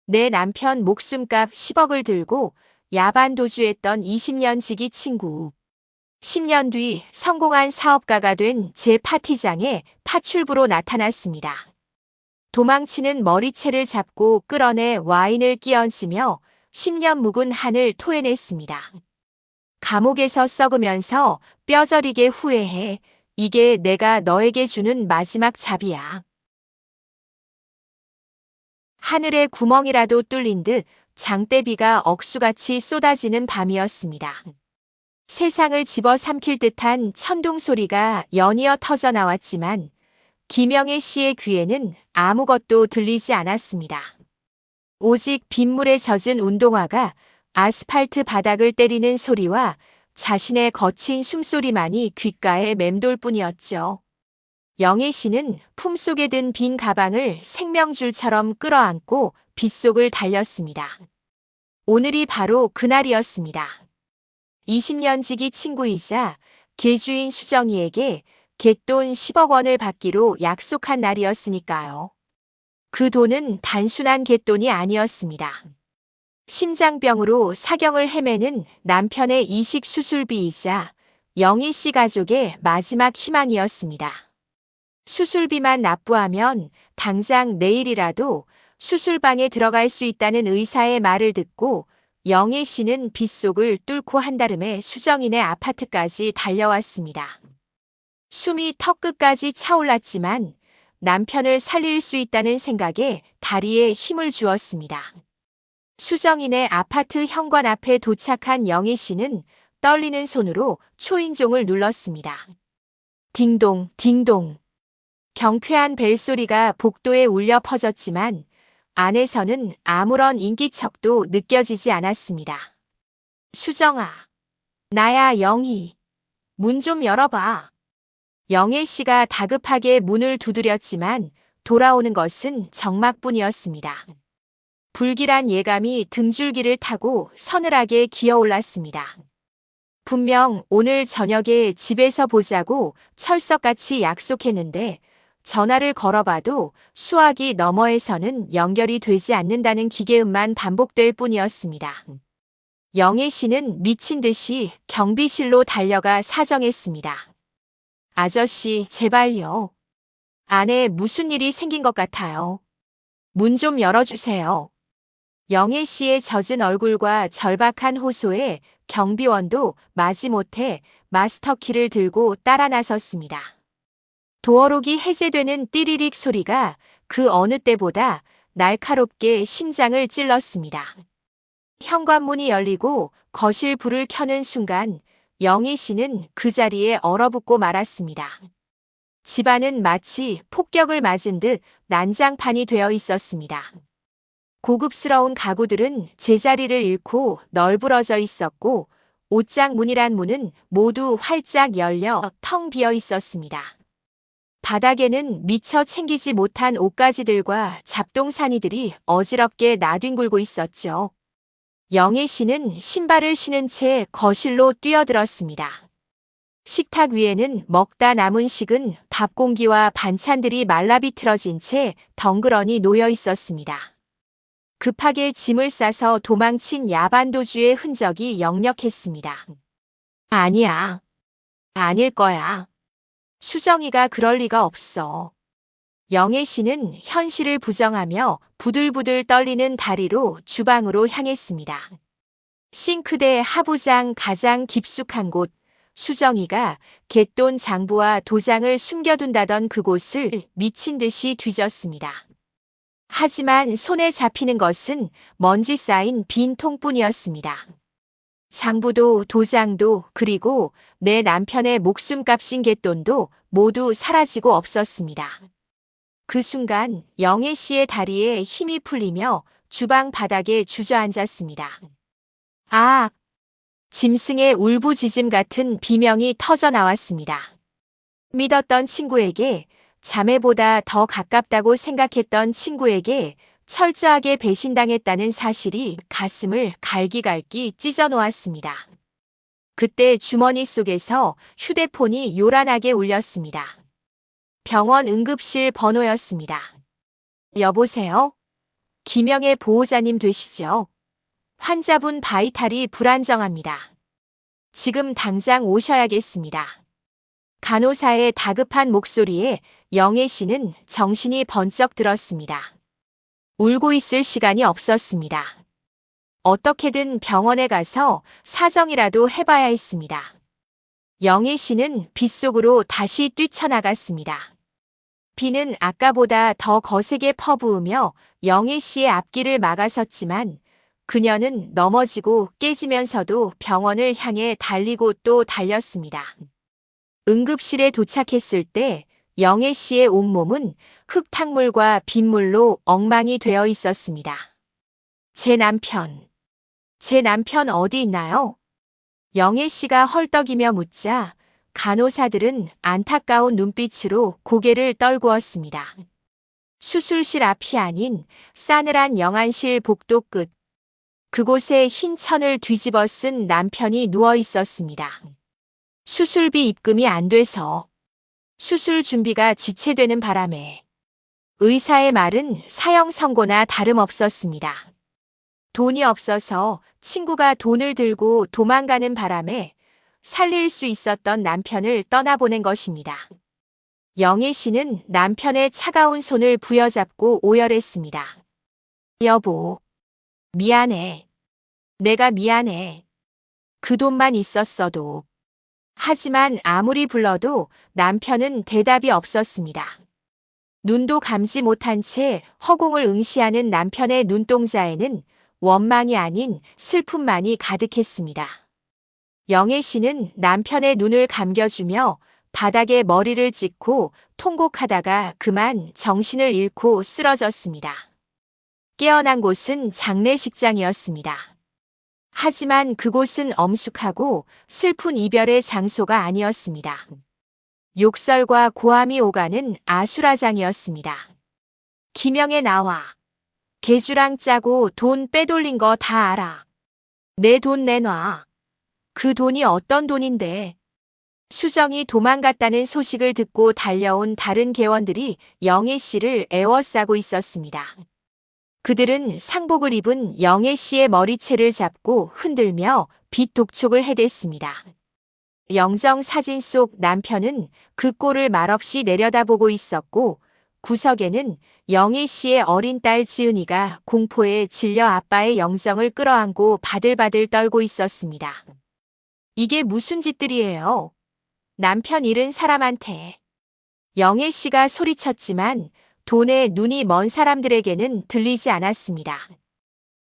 내 남편 목숨값 10억을 들고 야반 도주했던 20년 지기 친구. 10년 뒤 성공한 사업가가 된 제 파티장에 파출부로 나타났습니다. 도망치는 머리채를 잡고 끌어내 와인을 끼얹으며 10년 묵은 한을 토해냈습니다. 감옥에서 썩으면서 뼈저리게 후회해. 이게 내가 너에게 주는 마지막 잡이야. 하늘에 구멍이라도 뚫린 듯 장대비가 억수같이 쏟아지는 밤이었습니다. 세상을 집어삼킬 듯한 천둥 소리가 연이어 터져 나왔지만 김영애 씨의 귀에는 아무것도 들리지 않았습니다. 오직 빗물에 젖은 운동화가 아스팔트 바닥을 때리는 소리와 자신의 거친 숨소리만이 귓가에 맴돌 뿐이었죠. 영애 씨는 품속에 든 빈 가방을 생명줄처럼 끌어안고 빗속을 달렸습니다. 오늘이 바로 그날이었습니다. 20년 지기 친구이자 개주인 수정이에게 갯돈 10억 원을 받기로 약속한 날이었으니까요. 그 돈은 단순한 갯돈이 아니었습니다. 심장병으로 사경을 헤매는 남편의 이식 수술비이자 영희 씨 가족의 마지막 희망이었습니다. 수술비만 납부하면 당장 내일이라도 수술방에 들어갈 수 있다는 의사의 말을 듣고 영애 씨는 빗속을 뚫고 한달음에 수정인의 아파트까지 달려왔습니다. 숨이 턱끝까지 차올랐지만 남편을 살릴 수 있다는 생각에 다리에 힘을 주었습니다. 수정인의 아파트 현관 앞에 도착한 영애 씨는 떨리는 손으로 초인종을 눌렀습니다. 딩동, 딩동. 경쾌한 벨소리가 복도에 울려 퍼졌지만 안에서는 아무런 인기척도 느껴지지 않았습니다. 수정아. 나야 영희. 문 좀 열어봐. 영애 씨가 다급하게 문을 두드렸지만 돌아오는 것은 정막뿐이었습니다. 불길한 예감이 등줄기를 타고 서늘하게 기어올랐습니다. 분명 오늘 저녁에 집에서 보자고 철석같이 약속했는데 전화를 걸어봐도 수화기 너머에서는 연결이 되지 않는다는 기계음만 반복될 뿐이었습니다. 영애 씨는 미친 듯이 경비실로 달려가 사정했습니다. 아저씨, 제발요. 안에 무슨 일이 생긴 것 같아요. 문 좀 열어주세요. 영애 씨의 젖은 얼굴과 절박한 호소에 경비원도 마지못해 마스터키를 들고 따라 나섰습니다. 도어록이 해제되는 띠리릭 소리가 그 어느 때보다 날카롭게 심장을 찔렀습니다. 현관문이 열리고 거실 불을 켜는 순간 영희 씨는 그 자리에 얼어붙고 말았습니다. 집안은 마치 폭격을 맞은 듯 난장판이 되어 있었습니다. 고급스러운 가구들은 제자리를 잃고 널브러져 있었고 옷장 문이란 문은 모두 활짝 열려 텅 비어 있었습니다. 바닥에는 미처 챙기지 못한 옷가지들과 잡동사니들이 어지럽게 나뒹굴고 있었죠. 영애 씨는 신발을 신은 채 거실로 뛰어들었습니다. 식탁 위에는 먹다 남은 식은 밥 공기와 반찬들이 말라비틀어진 채 덩그러니 놓여 있었습니다. 급하게 짐을 싸서 도망친 야반도주의 흔적이 역력했습니다. 아니야. 아닐 거야. 수정이가 그럴 리가 없어. 영애 씨는 현실을 부정하며 부들부들 떨리는 다리로 주방으로 향했습니다. 싱크대 하부장 가장 깊숙한 곳, 수정이가 갯돈 장부와 도장을 숨겨둔다던 그곳을 미친 듯이 뒤졌습니다. 하지만 손에 잡히는 것은 먼지 쌓인 빈 통뿐이었습니다. 장부도 도장도 그리고 내 남편의 목숨값인 갯돈도 모두 사라지고 없었습니다. 그 순간 영애 씨의 다리에 힘이 풀리며 주방 바닥에 주저앉았습니다. 아! 짐승의 울부짖음 같은 비명이 터져 나왔습니다. 믿었던 친구에게, 자매보다 더 가깝다고 생각했던 친구에게 철저하게 배신당했다는 사실이 가슴을 갈기갈기 찢어놓았습니다. 그때 주머니 속에서 휴대폰이 요란하게 울렸습니다. 병원 응급실 번호였습니다. 여보세요? 김영애 보호자님 되시죠? 환자분 바이탈이 불안정합니다. 지금 당장 오셔야겠습니다. 간호사의 다급한 목소리에 영애 씨는 정신이 번쩍 들었습니다. 울고 있을 시간이 없었습니다. 어떻게든 병원에 가서 사정이라도 해봐야 했습니다. 영애 씨는 빗속으로 다시 뛰쳐나갔습니다. 비는 아까보다 더 거세게 퍼부으며 영애 씨의 앞길을 막아섰지만 그녀는 넘어지고 깨지면서도 병원을 향해 달리고 또 달렸습니다. 응급실에 도착했을 때 영애 씨의 온몸은 흙탕물과 빗물로 엉망이 되어 있었습니다. 제 남편 어디 있나요? 영애 씨가 헐떡이며 묻자 간호사들은 안타까운 눈빛으로 고개를 떨구었습니다. 수술실 앞이 아닌 싸늘한 영안실 복도 끝. 그곳에 흰 천을 뒤집어 쓴 남편이 누워 있었습니다. 수술비 입금이 안 돼서 수술 준비가 지체되는 바람에 의사의 말은 사형 선고나 다름없었습니다. 돈이 없어서 친구가 돈을 들고 도망가는 바람에 살릴 수 있었던 남편을 떠나보낸 것입니다. 영애 씨는 남편의 차가운 손을 부여잡고 오열했습니다. 여보, 미안해. 내가 미안해. 그 돈만 있었어도. 하지만 아무리 불러도 남편은 대답이 없었습니다. 눈도 감지 못한 채 허공을 응시하는 남편의 눈동자에는 원망이 아닌 슬픔만이 가득했습니다. 영애 씨는 남편의 눈을 감겨주며 바닥에 머리를 찍고 통곡하다가 그만 정신을 잃고 쓰러졌습니다. 깨어난 곳은 장례식장이었습니다. 하지만 그곳은 엄숙하고 슬픈 이별의 장소가 아니었습니다. 욕설과 고함이 오가는 아수라장이었습니다. 김영애 나와. 개주랑 짜고 돈 빼돌린 거 다 알아. 내 돈 내놔. 그 돈이 어떤 돈인데. 수정이 도망갔다는 소식을 듣고 달려온 다른 개원들이 영애 씨를 애워싸고 있었습니다. 그들은 상복을 입은 영애 씨의 머리채를 잡고 흔들며 빛 독촉을 해댔습니다. 영정 사진 속 남편은 그 꼴을 말없이 내려다보고 있었고 구석에는 영애 씨의 어린 딸 지은이가 공포에 질려 아빠의 영정을 끌어안고 바들바들 떨고 있었습니다. 이게 무슨 짓들이에요? 남편 잃은 사람한테. 영애 씨가 소리쳤지만 돈에 눈이 먼 사람들에게는 들리지 않았습니다.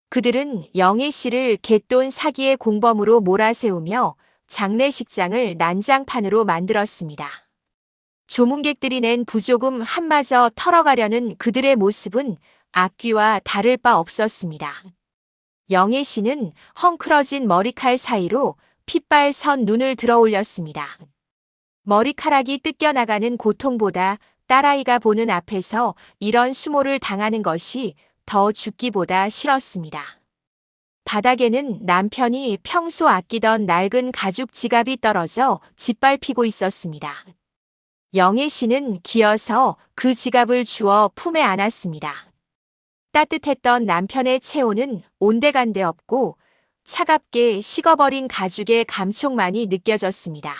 그들은 영애 씨를 갯돈 사기의 공범으로 몰아세우며 장례식장을 난장판으로 만들었습니다. 조문객들이 낸 부조금 한마저 털어가려는 그들의 모습은 악귀와 다를 바 없었습니다. 영애 씨는 헝클어진 머리칼 사이로 핏발 선 눈을 들어 올렸습니다. 머리카락이 뜯겨나가는 고통보다 딸아이가 보는 앞에서 이런 수모를 당하는 것이 더 죽기보다 싫었습니다. 바닥에는 남편이 평소 아끼던 낡은 가죽 지갑이 떨어져 짓밟히고 있었습니다. 영애 씨는 기어서 그 지갑을 주워 품에 안았습니다. 따뜻했던 남편의 체온은 온데간데 없고 차갑게 식어버린 가죽의 감촉만이 느껴졌습니다.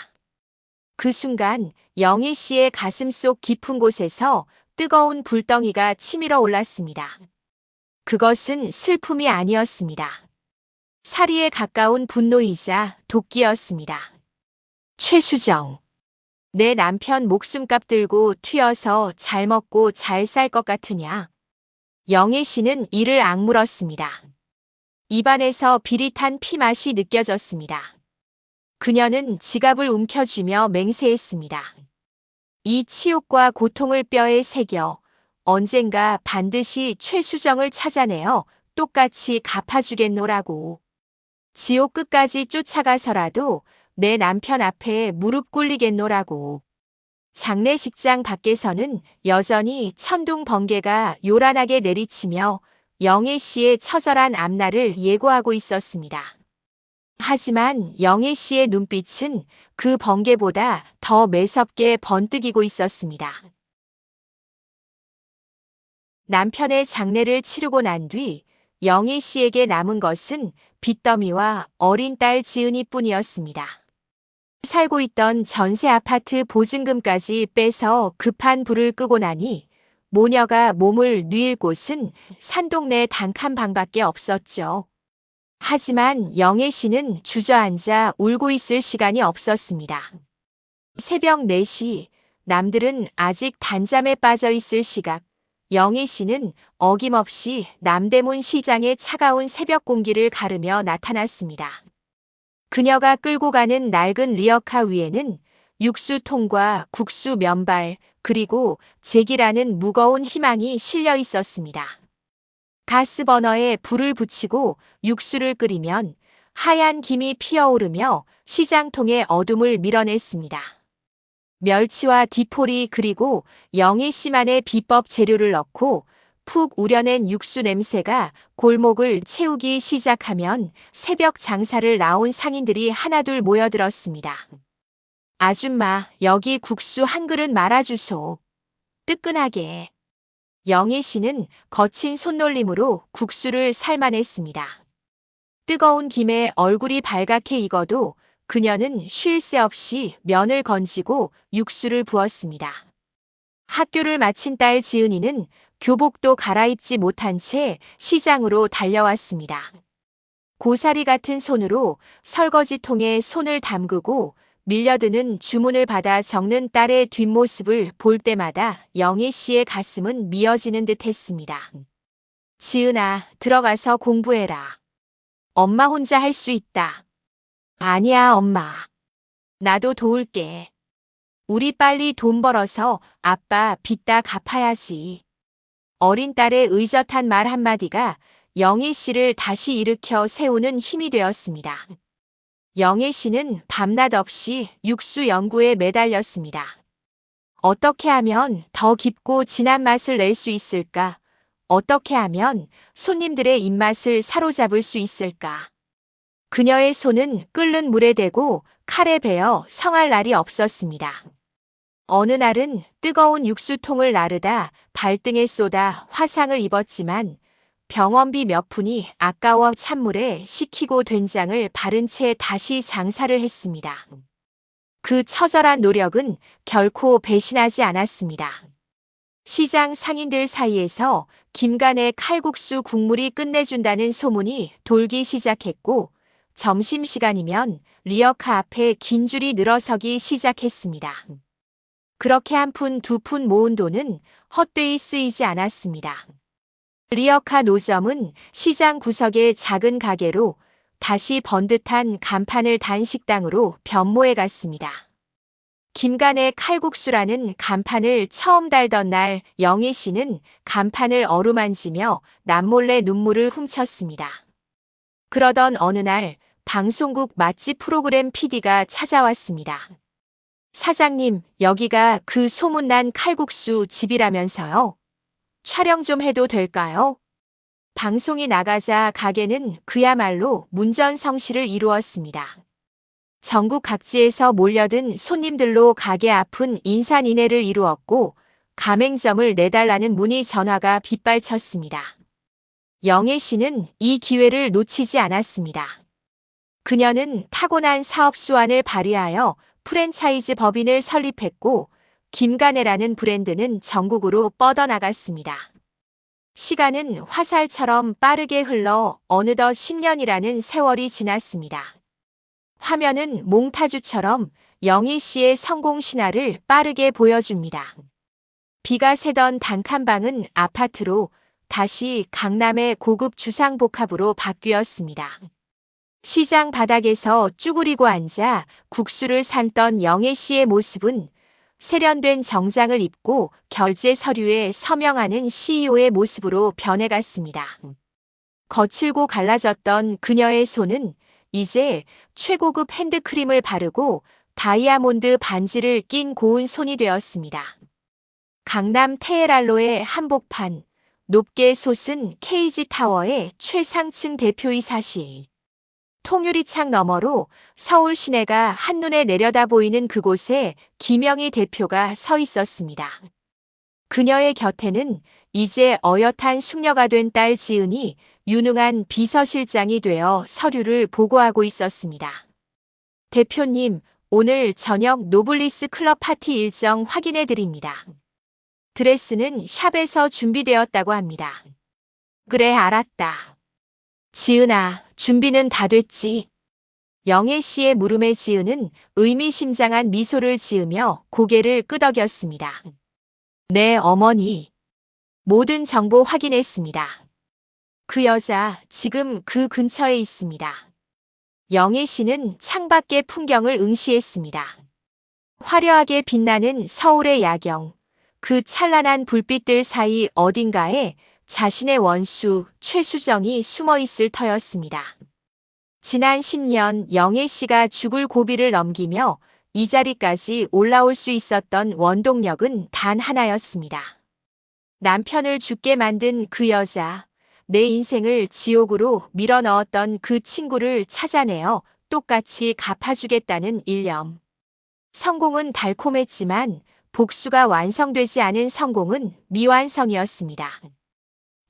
그 순간 영애 씨의 가슴속 깊은 곳에서 뜨거운 불덩이가 치밀어 올랐습니다. 그것은 슬픔이 아니었습니다. 살이에 가까운 분노이자 도끼였습니다. 최수정. 내 남편 목숨값 들고 튀어서 잘 먹고 잘 살 것 같으냐? 영애 씨는 이를 악물었습니다. 입안에서 비릿한 피맛이 느껴졌습니다. 그녀는 지갑을 움켜쥐며 맹세했습니다. 이 치욕과 고통을 뼈에 새겨 언젠가 반드시 최수정을 찾아내어 똑같이 갚아주겠노라고. 지옥 끝까지 쫓아가서라도 내 남편 앞에 무릎 꿇리겠노라고. 장례식장 밖에서는 여전히 천둥 번개가 요란하게 내리치며 영애 씨의 처절한 앞날을 예고하고 있었습니다. 하지만 영애 씨의 눈빛은 그 번개보다 더 매섭게 번뜩이고 있었습니다. 남편의 장례를 치르고 난 뒤 영희 씨에게 남은 것은 빚더미와 어린 딸 지은이 뿐이었습니다. 살고 있던 전세 아파트 보증금까지 빼서 급한 불을 끄고 나니 모녀가 몸을 뉘일 곳은 산동네 단칸방밖에 없었죠. 하지만 영애 씨는 주저앉아 울고 있을 시간이 없었습니다. 새벽 4시, 남들은 아직 단잠에 빠져 있을 시각, 영애 씨는 어김없이 남대문 시장의 차가운 새벽 공기를 가르며 나타났습니다. 그녀가 끌고 가는 낡은 리어카 위에는 육수통과 국수 면발, 그리고 제기라는 무거운 희망이 실려 있었습니다. 가스버너에 불을 붙이고 육수를 끓이면 하얀 김이 피어오르며 시장통의 어둠을 밀어냈습니다. 멸치와 디포리 그리고 영희 씨만의 비법 재료를 넣고 푹 우려낸 육수 냄새가 골목을 채우기 시작하면 새벽 장사를 나온 상인들이 하나둘 모여들었습니다. 아줌마, 여기 국수 한 그릇 말아주소. 뜨끈하게. 영희 씨는 거친 손놀림으로 국수를 삶아냈습니다. 뜨거운 김에 얼굴이 발갛게 익어도 그녀는 쉴 새 없이 면을 건지고 육수를 부었습니다. 학교를 마친 딸 지은이는 교복도 갈아입지 못한 채 시장으로 달려왔습니다. 고사리 같은 손으로 설거지통에 손을 담그고 밀려드는 주문을 받아 적는 딸의 뒷모습을 볼 때마다 영희 씨의 가슴은 미어지는 듯 했습니다. 지은아, 들어가서 공부해라. 엄마 혼자 할 수 있다. 아니야, 엄마. 나도 도울게. 우리 빨리 돈 벌어서 아빠 빚 다 갚아야지. 어린 딸의 의젓한 말 한마디가 영희 씨를 다시 일으켜 세우는 힘이 되었습니다. 영희 씨는 밤낮 없이 육수 연구에 매달렸습니다. 어떻게 하면 더 깊고 진한 맛을 낼 수 있을까? 어떻게 하면 손님들의 입맛을 사로잡을 수 있을까? 그녀의 손은 끓는 물에 대고 칼에 베어 성할 날이 없었습니다. 어느 날은 뜨거운 육수통을 나르다 발등에 쏟아 화상을 입었지만 병원비 몇 푼이 아까워 찬물에 식히고 된장을 바른 채 다시 장사를 했습니다. 그 처절한 노력은 결코 배신하지 않았습니다. 시장 상인들 사이에서 김간의 칼국수 국물이 끝내준다는 소문이 돌기 시작했고 점심시간이면 리어카 앞에 긴 줄이 늘어서기 시작했습니다. 그렇게 한 푼, 두 푼 모은 돈은 헛되이 쓰이지 않았습니다. 리어카 노점은 시장 구석의 작은 가게로 다시 번듯한 간판을 단 식당으로 변모해 갔습니다. 김간의 칼국수라는 간판을 처음 달던 날 영희 씨는 간판을 어루만지며 남몰래 눈물을 훔쳤습니다. 그러던 어느 날 방송국 맛집 프로그램 PD가 찾아왔습니다. 사장님, 여기가 그 소문난 칼국수 집이라면서요? 촬영 좀 해도 될까요? 방송이 나가자 가게는 그야말로 문전성시를 이루었습니다. 전국 각지에서 몰려든 손님들로 가게 앞은 인산인해를 이루었고 가맹점을 내달라는 문의 전화가 빗발쳤습니다. 영애 씨는 이 기회를 놓치지 않았습니다. 그녀는 타고난 사업 수완을 발휘하여 프랜차이즈 법인을 설립했고 김간애라는 브랜드는 전국으로 뻗어나갔습니다. 시간은 화살처럼 빠르게 흘러 어느덧 10년이라는 세월이 지났습니다. 화면은 몽타주처럼 영희 씨의 성공 신화를 빠르게 보여줍니다. 비가 새던 단칸방은 아파트로 다시 강남의 고급 주상복합으로 바뀌었습니다. 시장 바닥에서 쭈그리고 앉아 국수를 삶던 영애 씨의 모습은 세련된 정장을 입고 결제 서류에 서명하는 CEO의 모습으로 변해갔습니다. 거칠고 갈라졌던 그녀의 손은 이제 최고급 핸드크림을 바르고 다이아몬드 반지를 낀 고운 손이 되었습니다. 강남 테헤랄로의 한복판, 높게 솟은 KG타워의 최상층 대표이사 실. 통유리창 너머로 서울 시내가 한눈에 내려다 보이는 그곳에 김영희 대표가 서 있었습니다. 그녀의 곁에는 이제 어엿한 숙녀가 된 딸 지은이 유능한 비서실장이 되어 서류를 보고하고 있었습니다. 대표님, 오늘 저녁 노블리스 클럽 파티 일정 확인해 드립니다. 드레스는 샵에서 준비되었다고 합니다. 그래, 알았다. 지은아, 준비는 다 됐지? 영애 씨의 물음에 지은은 의미심장한 미소를 지으며 고개를 끄덕였습니다. 네, 어머니. 모든 정보 확인했습니다. 그 여자 지금 그 근처에 있습니다. 영애 씨는 창밖의 풍경을 응시했습니다. 화려하게 빛나는 서울의 야경, 그 찬란한 불빛들 사이 어딘가에 자신의 원수 최수정이 숨어 있을 터였습니다. 지난 10년 영애 씨가 죽을 고비를 넘기며 이 자리까지 올라올 수 있었던 원동력은 단 하나였습니다. 남편을 죽게 만든 그 여자, 내 인생을 지옥으로 밀어넣었던 그 친구를 찾아내어 똑같이 갚아주겠다는 일념. 성공은 달콤했지만 복수가 완성되지 않은 성공은 미완성이었습니다.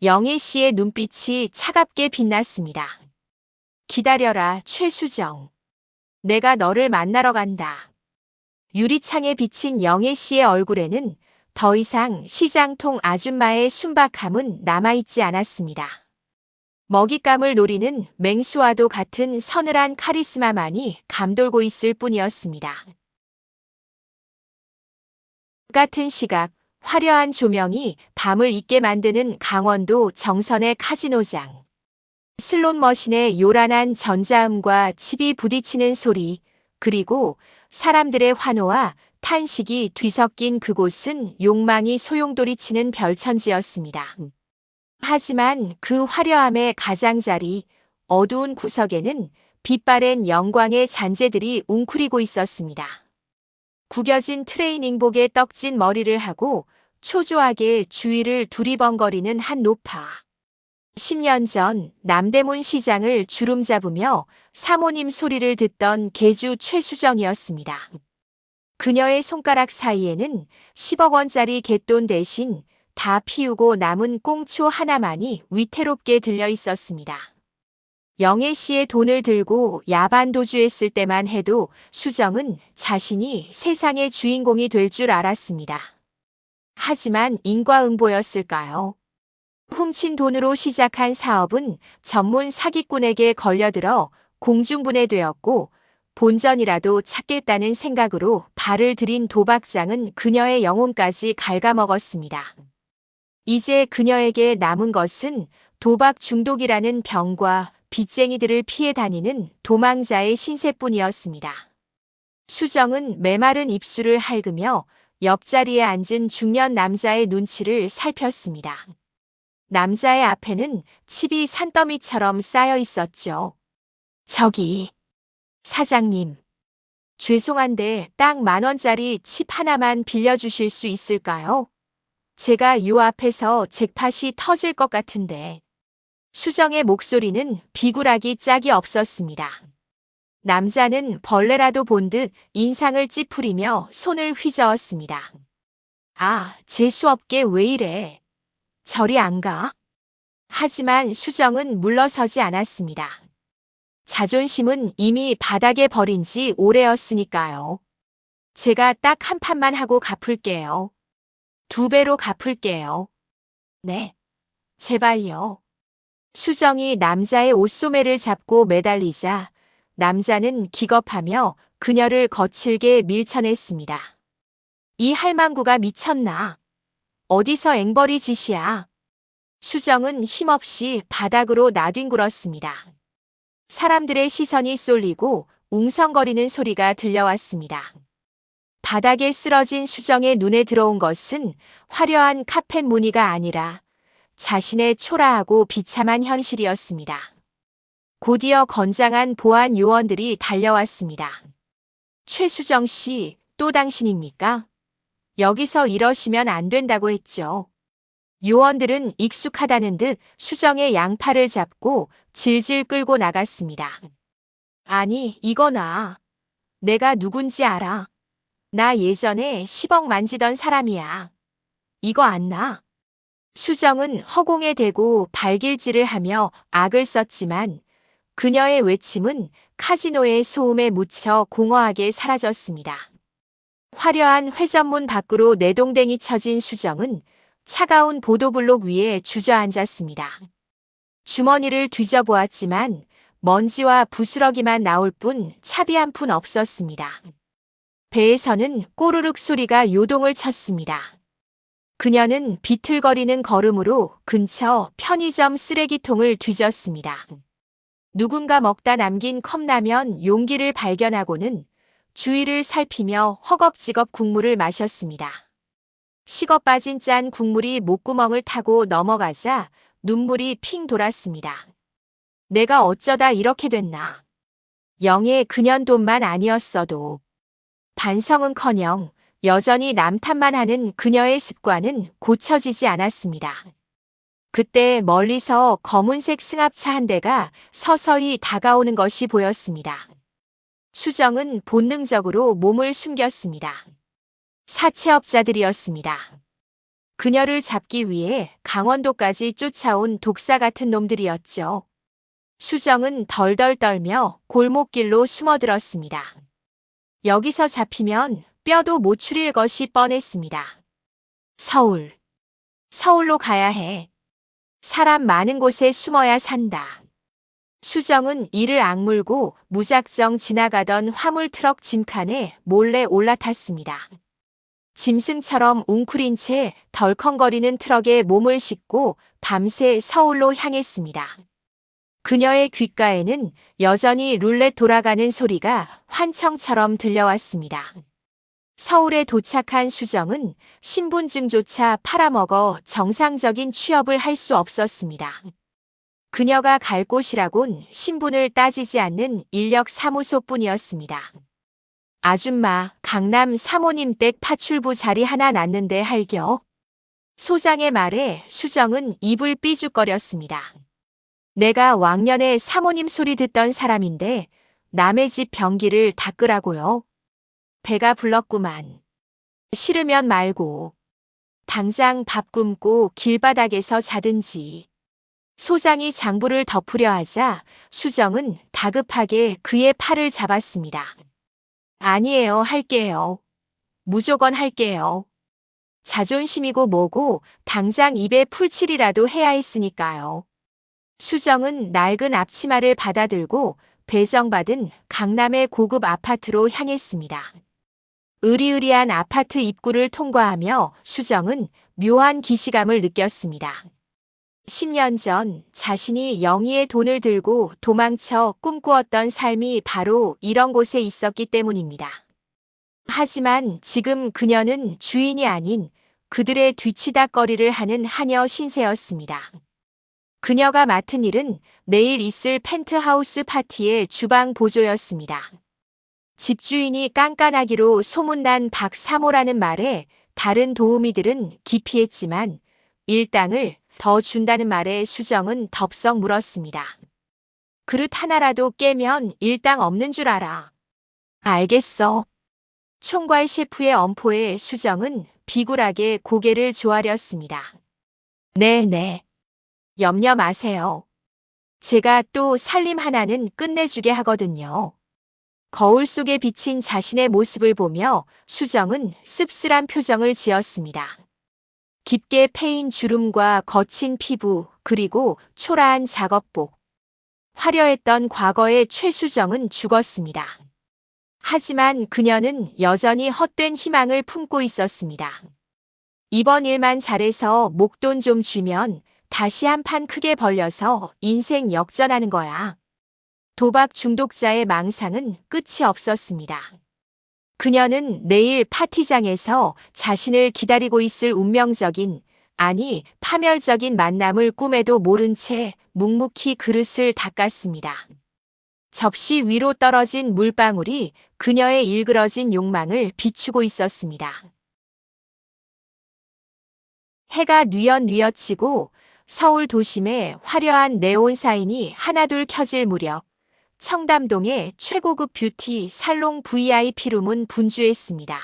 영애 씨의 눈빛이 차갑게 빛났습니다. 기다려라, 최수정. 내가 너를 만나러 간다. 유리창에 비친 영애 씨의 얼굴에는 더 이상 시장통 아줌마의 순박함은 남아있지 않았습니다. 먹잇감을 노리는 맹수와도 같은 서늘한 카리스마만이 감돌고 있을 뿐이었습니다. 같은 시각, 화려한 조명이 밤을 잊게 만드는 강원도 정선의 카지노장. 슬롯 머신의 요란한 전자음과 칩이 부딪히는 소리, 그리고 사람들의 환호와 탄식이 뒤섞인 그곳은 욕망이 소용돌이치는 별천지였습니다. 하지만 그 화려함의 가장자리, 어두운 구석에는 빛바랜 영광의 잔재들이 웅크리고 있었습니다. 구겨진 트레이닝복에 떡진 머리를 하고 초조하게 주위를 두리번거리는 한 노파. 10년 전 남대문 시장을 주름잡으며 사모님 소리를 듣던 개주 최수정이었습니다. 그녀의 손가락 사이에는 10억 원짜리 갯돈 대신 다 피우고 남은 꽁초 하나만이 위태롭게 들려 있었습니다. 영애 씨의 돈을 들고 야반 도주했을 때만 해도 수정은 자신이 세상의 주인공이 될 줄 알았습니다. 하지만 인과응보였을까요? 훔친 돈으로 시작한 사업은 전문 사기꾼에게 걸려들어 공중분해되었고 본전이라도 찾겠다는 생각으로 발을 들인 도박장은 그녀의 영혼까지 갉아먹었습니다. 이제 그녀에게 남은 것은 도박 중독이라는 병과 빚쟁이들을 피해 다니는 도망자의 신세뿐이었습니다. 수정은 메마른 입술을 핥으며 옆자리에 앉은 중년 남자의 눈치를 살폈습니다. 남자의 앞에는 칩이 산더미처럼 쌓여 있었죠. 저기, 사장님. 죄송한데 딱 10,000원짜리 칩 하나만 빌려주실 수 있을까요? 제가 요 앞에서 잭팟이 터질 것 같은데. 수정의 목소리는 비굴하기 짝이 없었습니다. 남자는 벌레라도 본 듯 인상을 찌푸리며 손을 휘저었습니다. 아, 재수없게 왜 이래? 저리 안 가? 하지만 수정은 물러서지 않았습니다. 자존심은 이미 바닥에 버린 지 오래였으니까요. 제가 딱 한 판만 하고 갚을게요. 2배로 갚을게요. 네, 제발요. 수정이 남자의 옷소매를 잡고 매달리자 남자는 기겁하며 그녀를 거칠게 밀쳐냈습니다. 이 할망구가 미쳤나? 어디서 앵벌이 짓이야? 수정은 힘없이 바닥으로 나뒹굴었습니다. 사람들의 시선이 쏠리고 웅성거리는 소리가 들려왔습니다. 바닥에 쓰러진 수정의 눈에 들어온 것은 화려한 카펫 무늬가 아니라 자신의 초라하고 비참한 현실이었습니다. 곧이어 건장한 보안 요원들이 달려왔습니다. 최수정 씨, 또 당신입니까? 여기서 이러시면 안 된다고 했죠. 요원들은 익숙하다는 듯 수정의 양팔을 잡고 질질 끌고 나갔습니다. 아니, 이거나. 내가 누군지 알아. 나 예전에 10억 만지던 사람이야. 이거 안 나? 수정은 허공에 대고 발길질을 하며 악을 썼지만 그녀의 외침은 카지노의 소음에 묻혀 공허하게 사라졌습니다. 화려한 회전문 밖으로 내동댕이 쳐진 수정은 차가운 보도블록 위에 주저앉았습니다. 주머니를 뒤져보았지만 먼지와 부스러기만 나올 뿐 차비 한 푼 없었습니다. 배에서는 꼬르륵 소리가 요동을 쳤습니다. 그녀는 비틀거리는 걸음으로 근처 편의점 쓰레기통을 뒤졌습니다. 누군가 먹다 남긴 컵라면 용기를 발견하고는 주위를 살피며 허겁지겁 국물을 마셨습니다. 식어 빠진 짠 국물이 목구멍을 타고 넘어가자 눈물이 핑 돌았습니다. 내가 어쩌다 이렇게 됐나. 영의 그년 돈만 아니었어도. 반성은커녕 여전히 남탓만 하는 그녀의 습관은 고쳐지지 않았습니다. 그때 멀리서 검은색 승합차 한 대가 서서히 다가오는 것이 보였습니다. 수정은 본능적으로 몸을 숨겼습니다. 사채업자들이었습니다. 그녀를 잡기 위해 강원도까지 쫓아온 독사 같은 놈들이었죠. 수정은 덜덜 떨며 골목길로 숨어들었습니다. 여기서 잡히면 뼈도 못 추릴 것이 뻔했습니다. 서울로 가야 해. 사람 많은 곳에 숨어야 산다. 수정은 이를 악물고 무작정 지나가던 화물 트럭 짐칸에 몰래 올라탔습니다. 짐승처럼 웅크린 채 덜컹거리는 트럭에 몸을 싣고 밤새 서울로 향했습니다. 그녀의 귓가에는 여전히 룰렛 돌아가는 소리가 환청처럼 들려왔습니다. 서울에 도착한 수정은 신분증조차 팔아먹어 정상적인 취업을 할 수 없었습니다. 그녀가 갈 곳이라곤 신분을 따지지 않는 인력사무소뿐이었습니다. 아줌마, 강남 사모님 댁 파출부 자리 하나 났는데 할겨? 소장의 말에 수정은 입을 삐죽거렸습니다. 내가 왕년에 사모님 소리 듣던 사람인데 남의 집 변기를 닦으라고요. 배가 불렀구만. 싫으면 말고. 당장 밥 굶고 길바닥에서 자든지. 소장이 장부를 덮으려 하자 수정은 다급하게 그의 팔을 잡았습니다. 아니에요, 할게요. 무조건 할게요. 자존심이고 뭐고 당장 입에 풀칠이라도 해야 했으니까요. 수정은 낡은 앞치마를 받아들고 배정받은 강남의 고급 아파트로 향했습니다. 으리으리한 아파트 입구를 통과하며 수정은 묘한 기시감을 느꼈습니다. 10년 전 자신이 영희의 돈을 들고 도망쳐 꿈꾸었던 삶이 바로 이런 곳에 있었기 때문입니다. 하지만 지금 그녀는 주인이 아닌 그들의 뒤치다꺼리를 하는 하녀 신세였습니다. 그녀가 맡은 일은 내일 있을 펜트하우스 파티의 주방 보조였습니다. 집주인이 깐깐하기로 소문난 박사모라는 말에 다른 도우미들은 기피했지만 일당을 더 준다는 말에 수정은 덥석 물었습니다. 그릇 하나라도 깨면 일당 없는 줄 알아. 알겠어. 총괄 셰프의 엄포에 수정은 비굴하게 고개를 조아렸습니다. 네네. 염려 마세요. 제가 또 살림 하나는 끝내주게 하거든요. 거울 속에 비친 자신의 모습을 보며 수정은 씁쓸한 표정을 지었습니다. 깊게 패인 주름과 거친 피부 그리고 초라한 작업복. 화려했던 과거의 최수정은 죽었습니다. 하지만 그녀는 여전히 헛된 희망을 품고 있었습니다. 이번 일만 잘해서 목돈 좀 주면 다시 한 판 크게 벌려서 인생 역전하는 거야. 도박 중독자의 망상은 끝이 없었습니다. 그녀는 내일 파티장에서 자신을 기다리고 있을 운명적인, 아니 파멸적인 만남을 꿈에도 모른 채 묵묵히 그릇을 닦았습니다. 접시 위로 떨어진 물방울이 그녀의 일그러진 욕망을 비추고 있었습니다. 해가 뉘엿뉘엿치고 서울 도심에 화려한 네온 사인이 하나둘 켜질 무렵 청담동의 최고급 뷰티 살롱 VIP룸은 분주했습니다.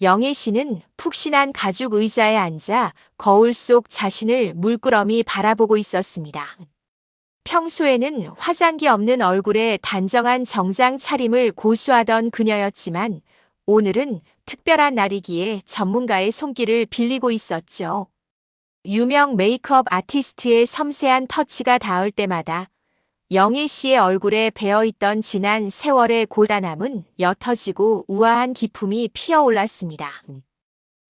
영애 씨는 푹신한 가죽 의자에 앉아 거울 속 자신을 물끄러미 바라보고 있었습니다. 평소에는 화장기 없는 얼굴에 단정한 정장 차림을 고수하던 그녀였지만 오늘은 특별한 날이기에 전문가의 손길을 빌리고 있었죠. 유명 메이크업 아티스트의 섬세한 터치가 닿을 때마다 영애 씨의 얼굴에 배어있던 지난 세월의 고단함은 옅어지고 우아한 기품이 피어올랐습니다.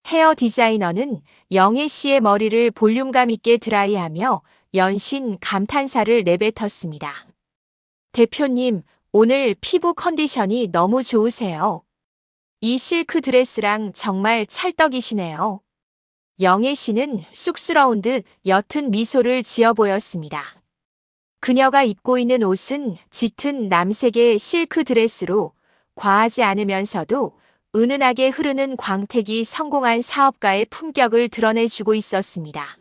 헤어 디자이너는 영애 씨의 머리를 볼륨감 있게 드라이하며 연신 감탄사를 내뱉었습니다. 대표님, 오늘 피부 컨디션이 너무 좋으세요. 이 실크 드레스랑 정말 찰떡이시네요. 영애 씨는 쑥스러운 듯 옅은 미소를 지어 보였습니다. 그녀가 입고 있는 옷은 짙은 남색의 실크 드레스로 과하지 않으면서도 은은하게 흐르는 광택이 성공한 사업가의 품격을 드러내주고 있었습니다.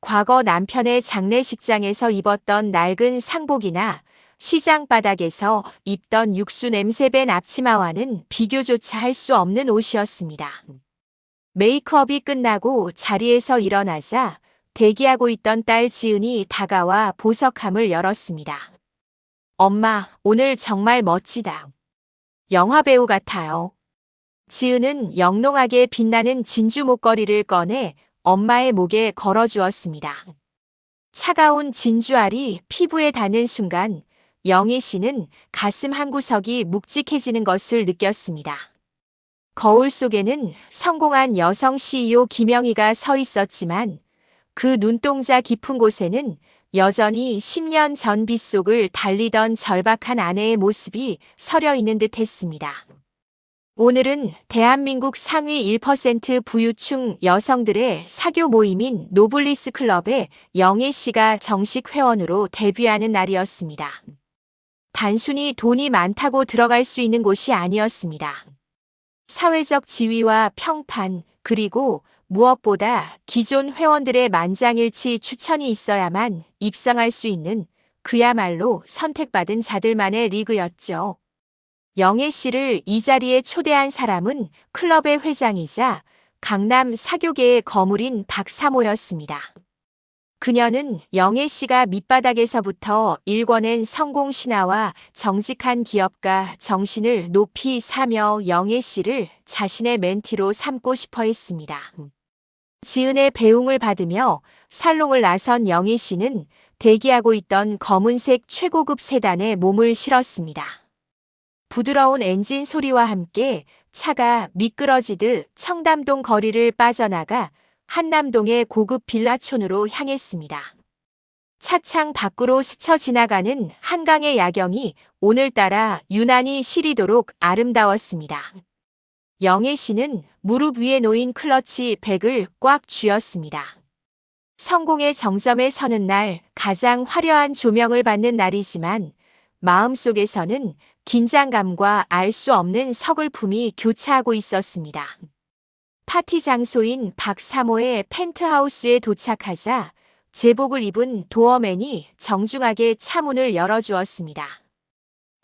과거 남편의 장례식장에서 입었던 낡은 상복이나 시장 바닥에서 입던 육수 냄새밴 앞치마와는 비교조차 할 수 없는 옷이었습니다. 메이크업이 끝나고 자리에서 일어나자 대기하고 있던 딸 지은이 다가와 보석함을 열었습니다. 엄마, 오늘 정말 멋지다. 영화배우 같아요. 지은은 영롱하게 빛나는 진주 목걸이를 꺼내 엄마의 목에 걸어주었습니다. 차가운 진주알이 피부에 닿는 순간 영애 씨는 가슴 한구석이 묵직해지는 것을 느꼈습니다. 거울 속에는 성공한 여성 CEO 김영희가 서 있었지만 그 눈동자 깊은 곳에는 여전히 10년 전 빗속을 달리던 절박한 아내의 모습이 서려 있는 듯 했습니다. 오늘은 대한민국 상위 1% 부유층 여성들의 사교 모임인 노블리스 클럽에 영애 씨가 정식 회원으로 데뷔하는 날이었습니다. 단순히 돈이 많다고 들어갈 수 있는 곳이 아니었습니다. 사회적 지위와 평판, 그리고 무엇보다 기존 회원들의 만장일치 추천이 있어야만 입성할 수 있는 그야말로 선택받은 자들만의 리그였죠. 영애 씨를 이 자리에 초대한 사람은 클럽의 회장이자 강남 사교계의 거물인 박사모였습니다. 그녀는 영애 씨가 밑바닥에서부터 일궈낸 성공 신화와 정직한 기업가 정신을 높이 사며 영애 씨를 자신의 멘티로 삼고 싶어 했습니다. 지은의 배웅을 받으며 살롱을 나선 영애 씨는 대기하고 있던 검은색 최고급 세단에 몸을 실었습니다. 부드러운 엔진 소리와 함께 차가 미끄러지듯 청담동 거리를 빠져나가 한남동의 고급 빌라촌으로 향했습니다. 차창 밖으로 스쳐 지나가는 한강의 야경이 오늘따라 유난히 시리도록 아름다웠습니다. 영애 씨는 무릎 위에 놓인 클러치 백을 꽉 쥐었습니다. 성공의 정점에 서는 날 가장 화려한 조명을 받는 날이지만 마음속에서는 긴장감과 알 수 없는 서글픔이 교차하고 있었습니다. 파티 장소인 박사모의 펜트하우스에 도착하자 제복을 입은 도어맨이 정중하게 차문을 열어주었습니다.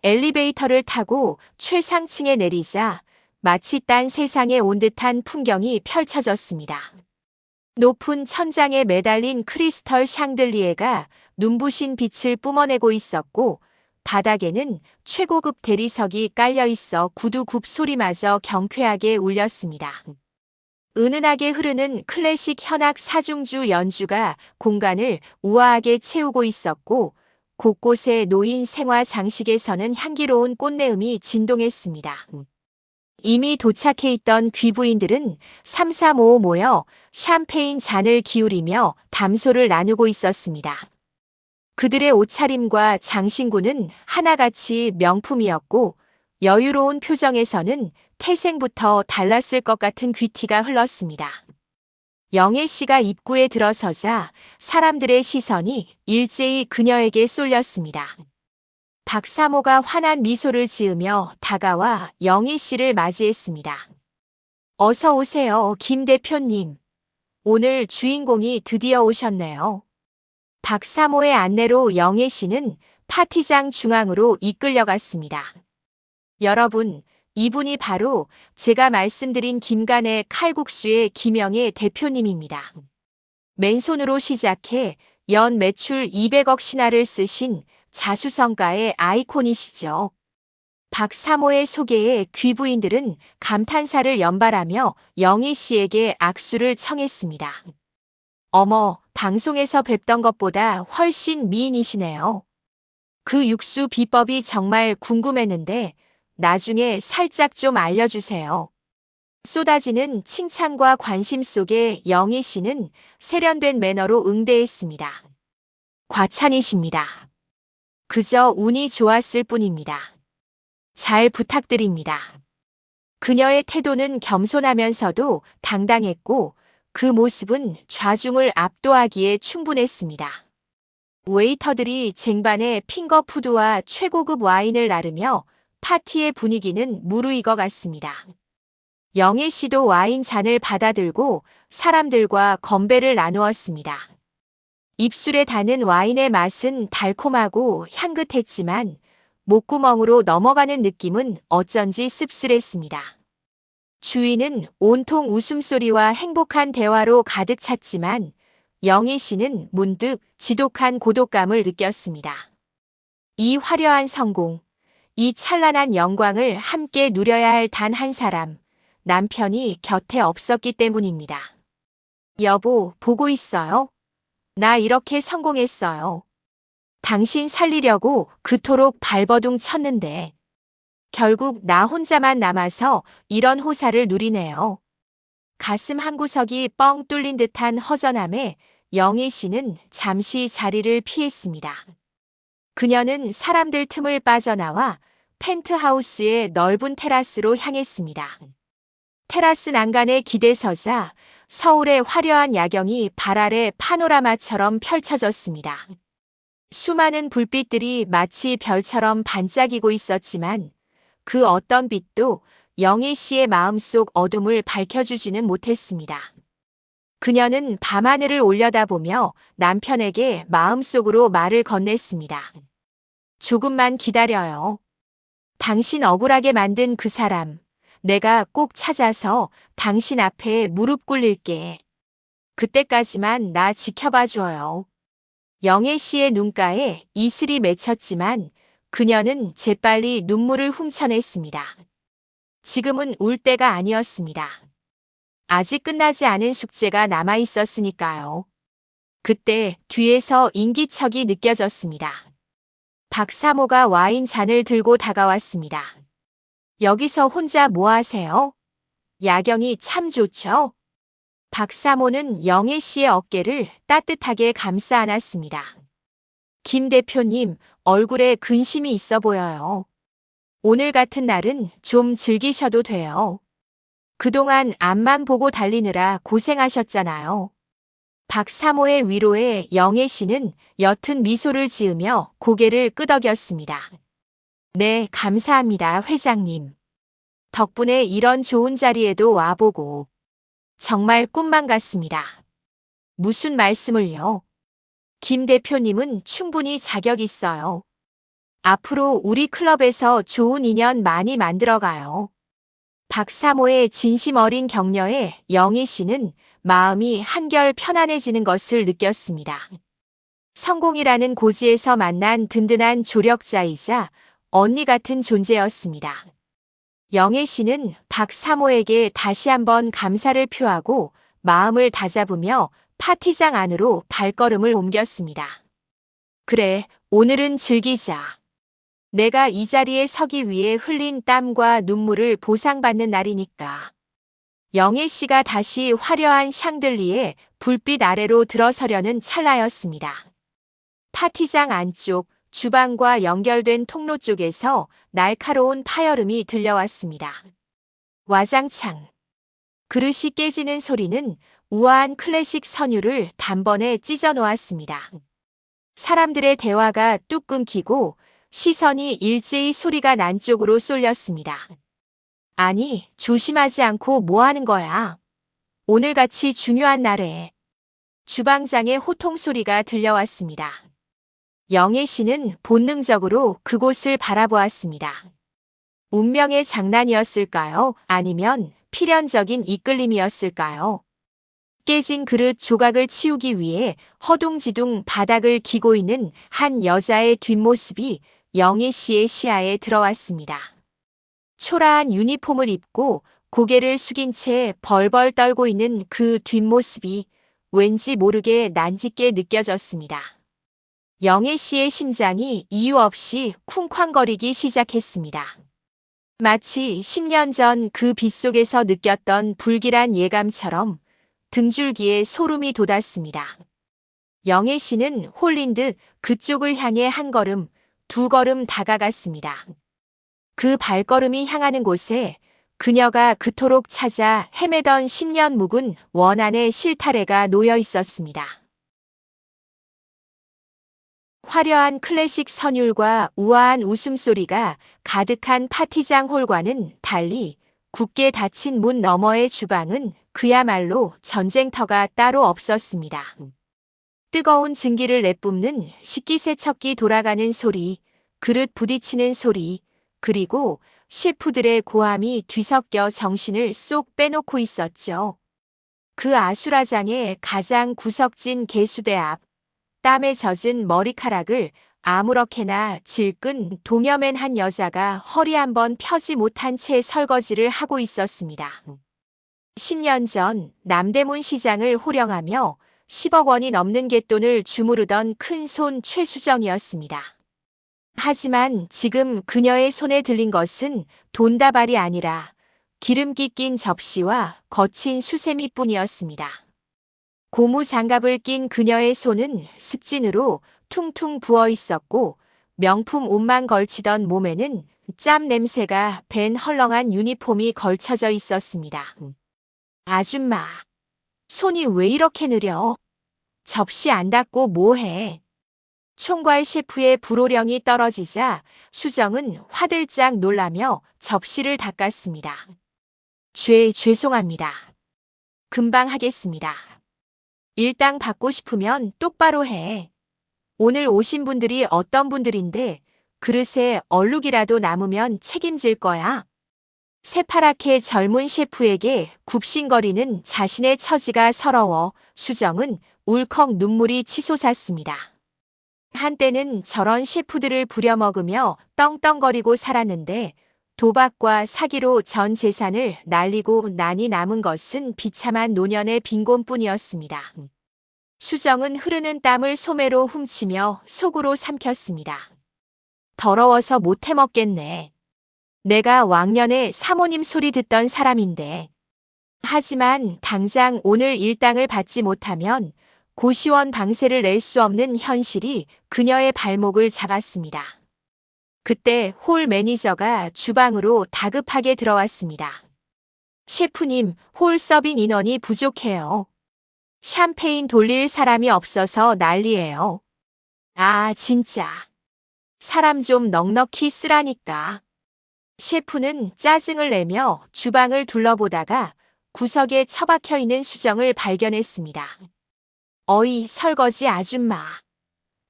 엘리베이터를 타고 최상층에 내리자 마치 딴 세상에 온 듯한 풍경이 펼쳐졌습니다. 높은 천장에 매달린 크리스털 샹들리에가 눈부신 빛을 뿜어내고 있었고 바닥에는 최고급 대리석이 깔려 있어 구두굽 소리마저 경쾌하게 울렸습니다. 은은하게 흐르는 클래식 현악 사중주 연주가 공간을 우아하게 채우고 있었고 곳곳에 놓인 생화 장식에서는 향기로운 꽃내음이 진동했습니다. 이미 도착해 있던 귀부인들은 삼삼오오 모여 샴페인 잔을 기울이며 담소를 나누고 있었습니다. 그들의 옷차림과 장신구는 하나같이 명품이었고 여유로운 표정에서는 태생부터 달랐을 것 같은 귀티가 흘렀습니다. 영애 씨가 입구에 들어서자 사람들의 시선이 일제히 그녀에게 쏠렸습니다. 박사모가 환한 미소를 지으며 다가와 영애 씨를 맞이했습니다. 어서 오세요, 김 대표님. 오늘 주인공이 드디어 오셨네요. 박사모의 안내로 영애 씨는 파티장 중앙으로 이끌려갔습니다. 여러분, 이분이 바로 제가 말씀드린 김간의 칼국수의 김영애 대표님입니다. 맨손으로 시작해 연 매출 200억 신화를 쓰신 자수성가의 아이콘이시죠. 박사모의 소개에 귀부인들은 감탄사를 연발하며 영희 씨에게 악수를 청했습니다. 어머, 방송에서 뵙던 것보다 훨씬 미인이시네요. 그 육수 비법이 정말 궁금했는데 나중에 살짝 좀 알려주세요. 쏟아지는 칭찬과 관심 속에 영희 씨는 세련된 매너로 응대했습니다. 과찬이십니다. 그저 운이 좋았을 뿐입니다. 잘 부탁드립니다. 그녀의 태도는 겸손하면서도 당당했고 그 모습은 좌중을 압도하기에 충분했습니다. 웨이터들이 쟁반에 핑거푸드와 최고급 와인을 나르며 파티의 분위기는 무르익어 갔습니다. 영애 씨도 와인 잔을 받아들고 사람들과 건배를 나누었습니다. 입술에 닿는 와인의 맛은 달콤하고 향긋했지만 목구멍으로 넘어가는 느낌은 어쩐지 씁쓸했습니다. 주위는 온통 웃음소리와 행복한 대화로 가득 찼지만 영희 씨는 문득 지독한 고독감을 느꼈습니다. 이 화려한 성공, 이 찬란한 영광을 함께 누려야 할 단 한 사람, 남편이 곁에 없었기 때문입니다. 여보, 보고 있어요? 나 이렇게 성공했어요. 당신 살리려고 그토록 발버둥 쳤는데 결국 나 혼자만 남아서 이런 호사를 누리네요. 가슴 한구석이 뻥 뚫린 듯한 허전함에 영희 씨는 잠시 자리를 피했습니다. 그녀는 사람들 틈을 빠져나와 펜트하우스의 넓은 테라스로 향했습니다. 테라스 난간에 기대서자 서울의 화려한 야경이 발 아래 파노라마처럼 펼쳐졌습니다. 수많은 불빛들이 마치 별처럼 반짝이고 있었지만 그 어떤 빛도 영희 씨의 마음속 어둠을 밝혀주지는 못했습니다. 그녀는 밤하늘을 올려다보며 남편에게 마음속으로 말을 건넸습니다. 조금만 기다려요. 당신 억울하게 만든 그 사람, 내가 꼭 찾아서 당신 앞에 무릎 꿇릴게. 그때까지만 나 지켜봐줘요. 영애 씨의 눈가에 이슬이 맺혔지만 그녀는 재빨리 눈물을 훔쳐냈습니다. 지금은 울 때가 아니었습니다. 아직 끝나지 않은 숙제가 남아 있었으니까요. 그때 뒤에서 인기척이 느껴졌습니다. 박사모가 와인 잔을 들고 다가왔습니다. 여기서 혼자 뭐 하세요? 야경이 참 좋죠? 박사모는 영애 씨의 어깨를 따뜻하게 감싸 안았습니다. 김 대표님, 얼굴에 근심이 있어 보여요. 오늘 같은 날은 좀 즐기셔도 돼요. 그동안 앞만 보고 달리느라 고생하셨잖아요. 박사모의 위로에 영애 씨는 옅은 미소를 지으며 고개를 끄덕였습니다. 네, 감사합니다, 회장님. 덕분에 이런 좋은 자리에도 와보고 정말 꿈만 같습니다. 무슨 말씀을요? 김 대표님은 충분히 자격 있어요. 앞으로 우리 클럽에서 좋은 인연 많이 만들어가요. 박사모의 진심 어린 격려에 영희 씨는 마음이 한결 편안해지는 것을 느꼈습니다. 성공이라는 고지에서 만난 든든한 조력자이자 언니 같은 존재였습니다. 영애 씨는 박사모에게 다시 한번 감사를 표하고 마음을 다잡으며 파티장 안으로 발걸음을 옮겼습니다. 그래, 오늘은 즐기자. 내가 이 자리에 서기 위해 흘린 땀과 눈물을 보상받는 날이니까. 영애 씨가 다시 화려한 샹들리에 불빛 아래로 들어서려는 찰나였습니다. 파티장 안쪽 주방과 연결된 통로 쪽에서 날카로운 파열음이 들려왔습니다. 와장창. 그릇이 깨지는 소리는 우아한 클래식 선율을 단번에 찢어 놓았습니다. 사람들의 대화가 뚝 끊기고 시선이 일제히 소리가 난 쪽으로 쏠렸습니다. 아니, 조심하지 않고 뭐 하는 거야? 오늘같이 중요한 날에. 주방장의 호통 소리가 들려왔습니다. 영애 씨는 본능적으로 그곳을 바라보았습니다. 운명의 장난이었을까요? 아니면 필연적인 이끌림이었을까요? 깨진 그릇 조각을 치우기 위해 허둥지둥 바닥을 기고 있는 한 여자의 뒷모습이 영희 씨의 시야에 들어왔습니다. 초라한 유니폼을 입고 고개를 숙인 채 벌벌 떨고 있는 그 뒷모습이 왠지 모르게 난직게 느껴졌습니다. 영애 씨의 심장이 이유 없이 쿵쾅거리기 시작했습니다. 마치 10년 전 그 빗속에서 느꼈던 불길한 예감처럼 등줄기에 소름이 돋았습니다. 영애 씨는 홀린 듯 그쪽을 향해 한 걸음, 두 걸음 다가갔습니다. 그 발걸음이 향하는 곳에 그녀가 그토록 찾아 헤매던 10년 묵은 원한의 실타래가 놓여 있었습니다. 화려한 클래식 선율과 우아한 웃음소리가 가득한 파티장 홀과는 달리 굳게 닫힌 문 너머의 주방은 그야말로 전쟁터가 따로 없었습니다. 뜨거운 증기를 내뿜는 식기세척기 돌아가는 소리, 그릇 부딪히는 소리, 그리고 셰프들의 고함이 뒤섞여 정신을 쏙 빼놓고 있었죠. 그 아수라장의 가장 구석진 개수대 앞, 땀에 젖은 머리카락을 아무렇게나 질끈 동여맨 한 여자가 허리 한번 펴지 못한 채 설거지를 하고 있었습니다. 10년 전 남대문 시장을 호령하며 10억 원이 넘는 갯돈을 주무르던 큰손 최수정이었습니다. 하지만 지금 그녀의 손에 들린 것은 돈다발이 아니라 기름기 낀 접시와 거친 수세미뿐이었습니다. 고무 장갑을 낀 그녀의 손은 습진으로 퉁퉁 부어 있었고 명품 옷만 걸치던 몸에는 짬 냄새가 밴 헐렁한 유니폼이 걸쳐져 있었습니다. 아줌마, 손이 왜 이렇게 느려? 접시 안 닦고 뭐해? 총괄 셰프의 불호령이 떨어지자 수정은 화들짝 놀라며 접시를 닦았습니다. 죄송합니다. 금방 하겠습니다. 일당 받고 싶으면 똑바로 해. 오늘 오신 분들이 어떤 분들인데 그릇에 얼룩이라도 남으면 책임질 거야. 새파랗게 젊은 셰프에게 굽신거리는 자신의 처지가 서러워 수정은 울컥 눈물이 치솟았습니다. 한때는 저런 셰프들을 부려먹으며 떵떵거리고 살았는데 도박과 사기로 전 재산을 날리고 나니 남은 것은 비참한 노년의 빈곤뿐이었습니다. 수정은 흐르는 땀을 소매로 훔치며 속으로 삼켰습니다. 더러워서 못 해먹겠네. 내가 왕년에 사모님 소리 듣던 사람인데. 하지만 당장 오늘 일당을 받지 못하면 고시원 방세를 낼 수 없는 현실이 그녀의 발목을 잡았습니다. 그때 홀 매니저가 주방으로 다급하게 들어왔습니다. 셰프님, 홀 서빙 인원이 부족해요. 샴페인 돌릴 사람이 없어서 난리예요. 아, 진짜. 사람 좀 넉넉히 쓰라니까. 셰프는 짜증을 내며 주방을 둘러보다가 구석에 처박혀 있는 수정을 발견했습니다. 어이, 설거지 아줌마.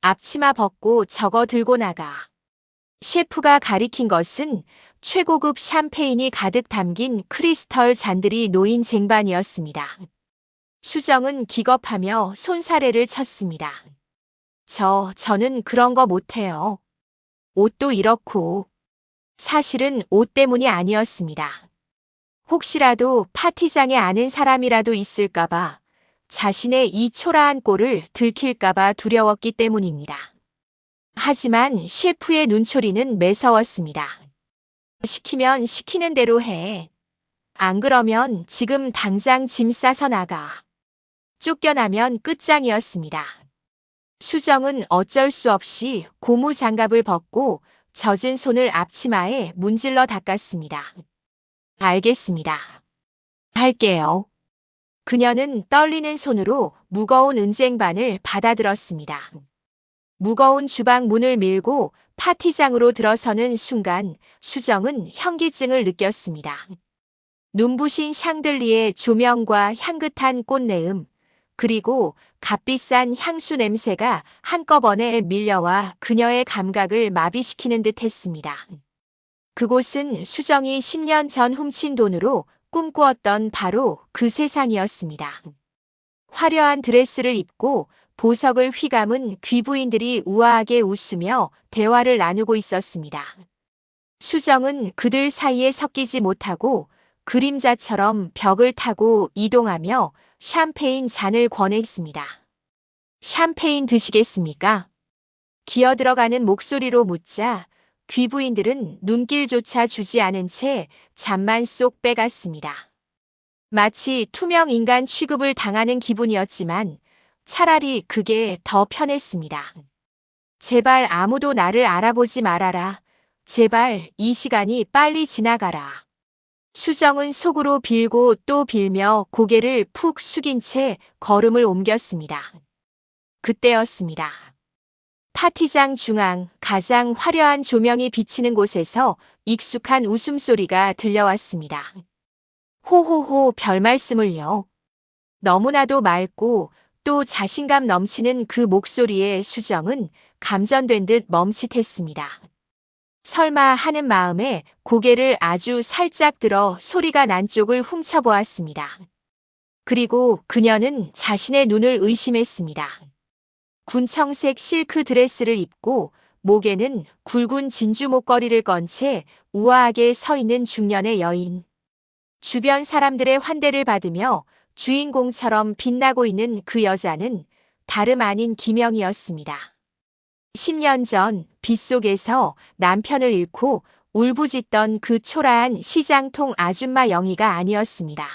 앞치마 벗고 저거 들고 나가. 셰프가 가리킨 것은 최고급 샴페인이 가득 담긴 크리스털 잔들이 놓인 쟁반이었습니다. 수정은 기겁하며 손사래를 쳤습니다. 저는 그런 거 못해요. 옷도 이렇고. 사실은 옷 때문이 아니었습니다. 혹시라도 파티장에 아는 사람이라도 있을까봐 자신의 이 초라한 꼴을 들킬까봐 두려웠기 때문입니다. 하지만 셰프의 눈초리는 매서웠습니다. 시키면 시키는 대로 해. 안 그러면 지금 당장 짐 싸서 나가. 쫓겨나면 끝장이었습니다. 수정은 어쩔 수 없이 고무 장갑을 벗고 젖은 손을 앞치마에 문질러 닦았습니다. 알겠습니다. 할게요. 그녀는 떨리는 손으로 무거운 은쟁반을 받아들었습니다. 무거운 주방 문을 밀고 파티장으로 들어서는 순간 수정은 현기증을 느꼈습니다. 눈부신 샹들리의 조명과 향긋한 꽃내음, 그리고 값비싼 향수 냄새가 한꺼번에 밀려와 그녀의 감각을 마비시키는 듯 했습니다. 그곳은 수정이 10년 전 훔친 돈으로 꿈꾸었던 바로 그 세상이었습니다. 화려한 드레스를 입고 보석을 휘감은 귀부인들이 우아하게 웃으며 대화를 나누고 있었습니다. 수정은 그들 사이에 섞이지 못하고 그림자처럼 벽을 타고 이동하며 샴페인 잔을 권했습니다. 샴페인 드시겠습니까? 기어들어가는 목소리로 묻자 귀부인들은 눈길조차 주지 않은 채 잠만 쏙 빼갔습니다. 마치 투명 인간 취급을 당하는 기분이었지만 차라리 그게 더 편했습니다. 제발 아무도 나를 알아보지 말아라. 제발 이 시간이 빨리 지나가라. 수정은 속으로 빌고 또 빌며 고개를 푹 숙인 채 걸음을 옮겼습니다. 그때였습니다. 파티장 중앙 가장 화려한 조명이 비치는 곳에서 익숙한 웃음소리가 들려왔습니다. 호호호 별 말씀을요. 너무나도 맑고 또 자신감 넘치는 그 목소리에 수정은 감전된 듯 멈칫했습니다. 설마 하는 마음에 고개를 아주 살짝 들어 소리가 난 쪽을 훔쳐보았습니다. 그리고 그녀는 자신의 눈을 의심했습니다. 군청색 실크 드레스를 입고 목에는 굵은 진주 목걸이를 건 채 우아하게 서 있는 중년의 여인. 주변 사람들의 환대를 받으며 주인공처럼 빛나고 있는 그 여자는 다름 아닌 김영이었습니다. 10년 전 빗속에서 남편을 잃고 울부짖던 그 초라한 시장통 아줌마 영희가 아니었습니다.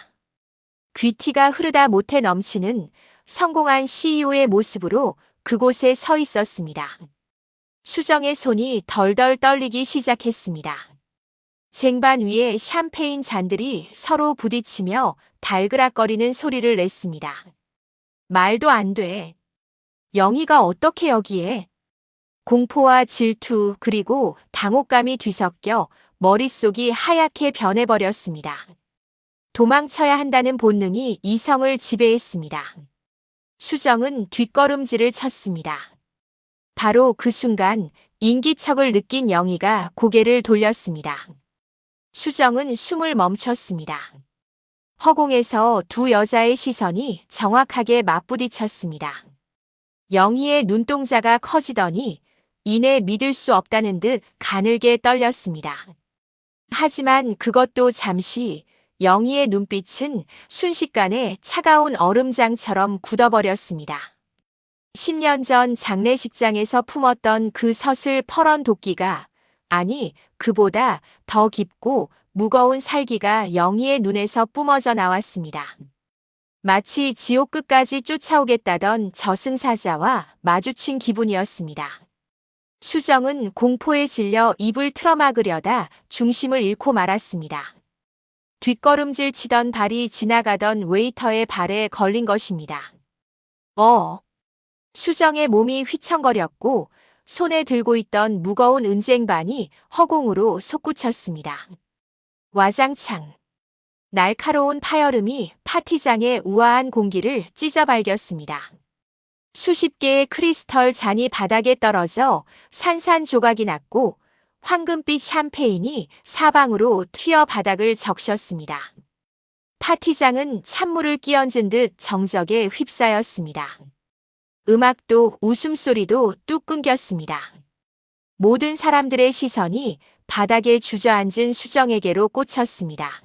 귀티가 흐르다 못해 넘치는 성공한 CEO의 모습으로 그곳에 서 있었습니다. 수정의 손이 덜덜 떨리기 시작했습니다. 쟁반 위에 샴페인 잔들이 서로 부딪히며 달그락거리는 소리를 냈습니다. 말도 안 돼. 영희가 어떻게 여기에? 공포와 질투 그리고 당혹감이 뒤섞여 머릿속이 하얗게 변해버렸습니다. 도망쳐야 한다는 본능이 이성을 지배했습니다. 수정은 뒷걸음질을 쳤습니다. 바로 그 순간 인기척을 느낀 영희가 고개를 돌렸습니다. 수정은 숨을 멈췄습니다. 허공에서 두 여자의 시선이 정확하게 맞부딪혔습니다. 영희의 눈동자가 커지더니 이내 믿을 수 없다는 듯 가늘게 떨렸습니다. 하지만 그것도 잠시 영희의 눈빛은 순식간에 차가운 얼음장처럼 굳어버렸습니다. 10년 전 장례식장에서 품었던 그 서슬 퍼런 도끼가 아니 그보다 더 깊고 무거운 살기가 영희의 눈에서 뿜어져 나왔습니다. 마치 지옥 끝까지 쫓아오겠다던 저승사자와 마주친 기분이었습니다. 수정은 공포에 질려 입을 틀어막으려다 중심을 잃고 말았습니다. 뒷걸음질 치던 발이 지나가던 웨이터의 발에 걸린 것입니다. 수정의 몸이 휘청거렸고 손에 들고 있던 무거운 은쟁반이 허공으로 솟구쳤습니다. 와장창. 날카로운 파열음이 파티장의 우아한 공기를 찢어발겼습니다. 수십 개의 크리스털 잔이 바닥에 떨어져 산산조각이 났고 황금빛 샴페인이 사방으로 튀어 바닥을 적셨습니다. 파티장은 찬물을 끼얹은 듯 정적에 휩싸였습니다. 음악도 웃음소리도 뚝 끊겼습니다. 모든 사람들의 시선이 바닥에 주저앉은 수정에게로 꽂혔습니다.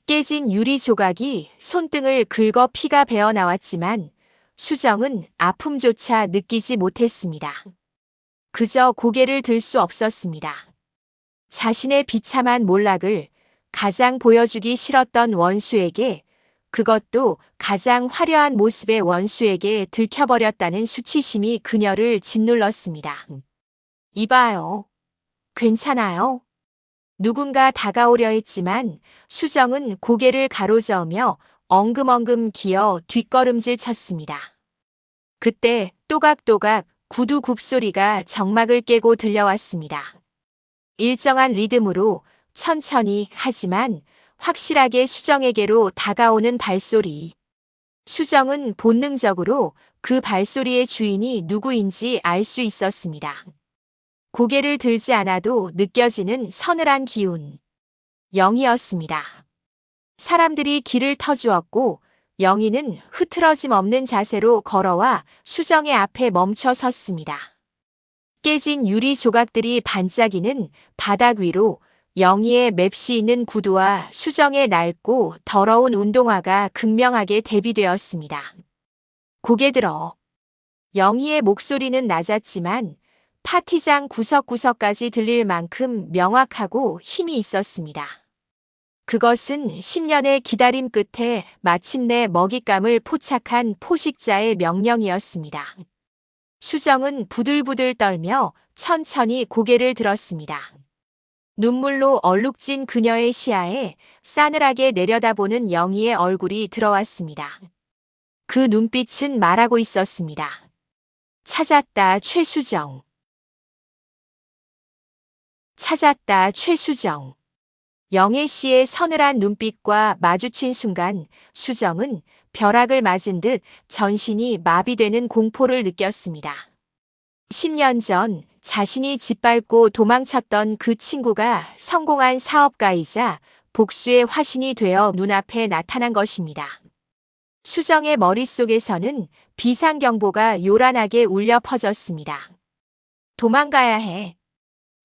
깨진 유리 조각이 손등을 긁어 피가 배어 나왔지만 수정은 아픔조차 느끼지 못했습니다. 그저 고개를 들 수 없었습니다. 자신의 비참한 몰락을 가장 보여주기 싫었던 원수에게 그것도 가장 화려한 모습의 원수에게 들켜버렸다는 수치심이 그녀를 짓눌렀습니다. 이봐요. 괜찮아요. 누군가 다가오려 했지만 수정은 고개를 가로저으며 엉금엉금 기어 뒷걸음질 쳤습니다. 그때 또각또각 구두 굽소리가 정막을 깨고 들려왔습니다. 일정한 리듬으로 천천히 하지만 확실하게 수정에게로 다가오는 발소리. 수정은 본능적으로 그 발소리의 주인이 누구인지 알 수 있었습니다. 고개를 들지 않아도 느껴지는 서늘한 기운. 영희였습니다. 사람들이 길을 터주었고 영희는 흐트러짐 없는 자세로 걸어와 수정의 앞에 멈춰 섰습니다. 깨진 유리 조각들이 반짝이는 바닥 위로 영희의 맵시 있는 구두와 수정의 낡고 더러운 운동화가 극명하게 대비되었습니다. 고개 들어. 영희의 목소리는 낮았지만 파티장 구석구석까지 들릴 만큼 명확하고 힘이 있었습니다. 그것은 10년의 기다림 끝에 마침내 먹잇감을 포착한 포식자의 명령이었습니다. 수정은 부들부들 떨며 천천히 고개를 들었습니다. 눈물로 얼룩진 그녀의 시야에 싸늘하게 내려다보는 영희의 얼굴이 들어왔습니다. 그 눈빛은 말하고 있었습니다. 찾았다, 최수정. 찾았다, 최수정. 영애 씨의 서늘한 눈빛과 마주친 순간 수정은 벼락을 맞은 듯 전신이 마비되는 공포를 느꼈습니다. 10년 전 자신이 짓밟고 도망쳤던 그 친구가 성공한 사업가이자 복수의 화신이 되어 눈앞에 나타난 것입니다. 수정의 머릿속에서는 비상경보가 요란하게 울려 퍼졌습니다. 도망가야 해.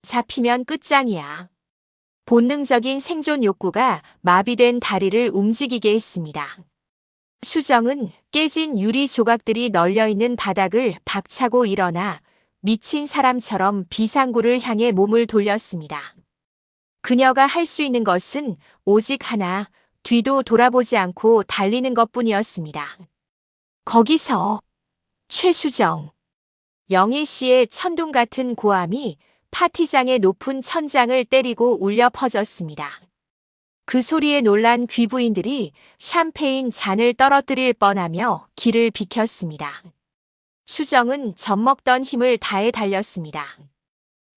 잡히면 끝장이야. 본능적인 생존 욕구가 마비된 다리를 움직이게 했습니다. 수정은 깨진 유리 조각들이 널려있는 바닥을 박차고 일어나 미친 사람처럼 비상구를 향해 몸을 돌렸습니다. 그녀가 할 수 있는 것은 오직 하나, 뒤도 돌아보지 않고 달리는 것뿐이었습니다. 거기서 최수정. 영희 씨의 천둥 같은 고함이 파티장의 높은 천장을 때리고 울려 퍼졌습니다. 그 소리에 놀란 귀부인들이 샴페인 잔을 떨어뜨릴 뻔하며 길을 비켰습니다. 수정은 젖먹던 힘을 다해 달렸습니다.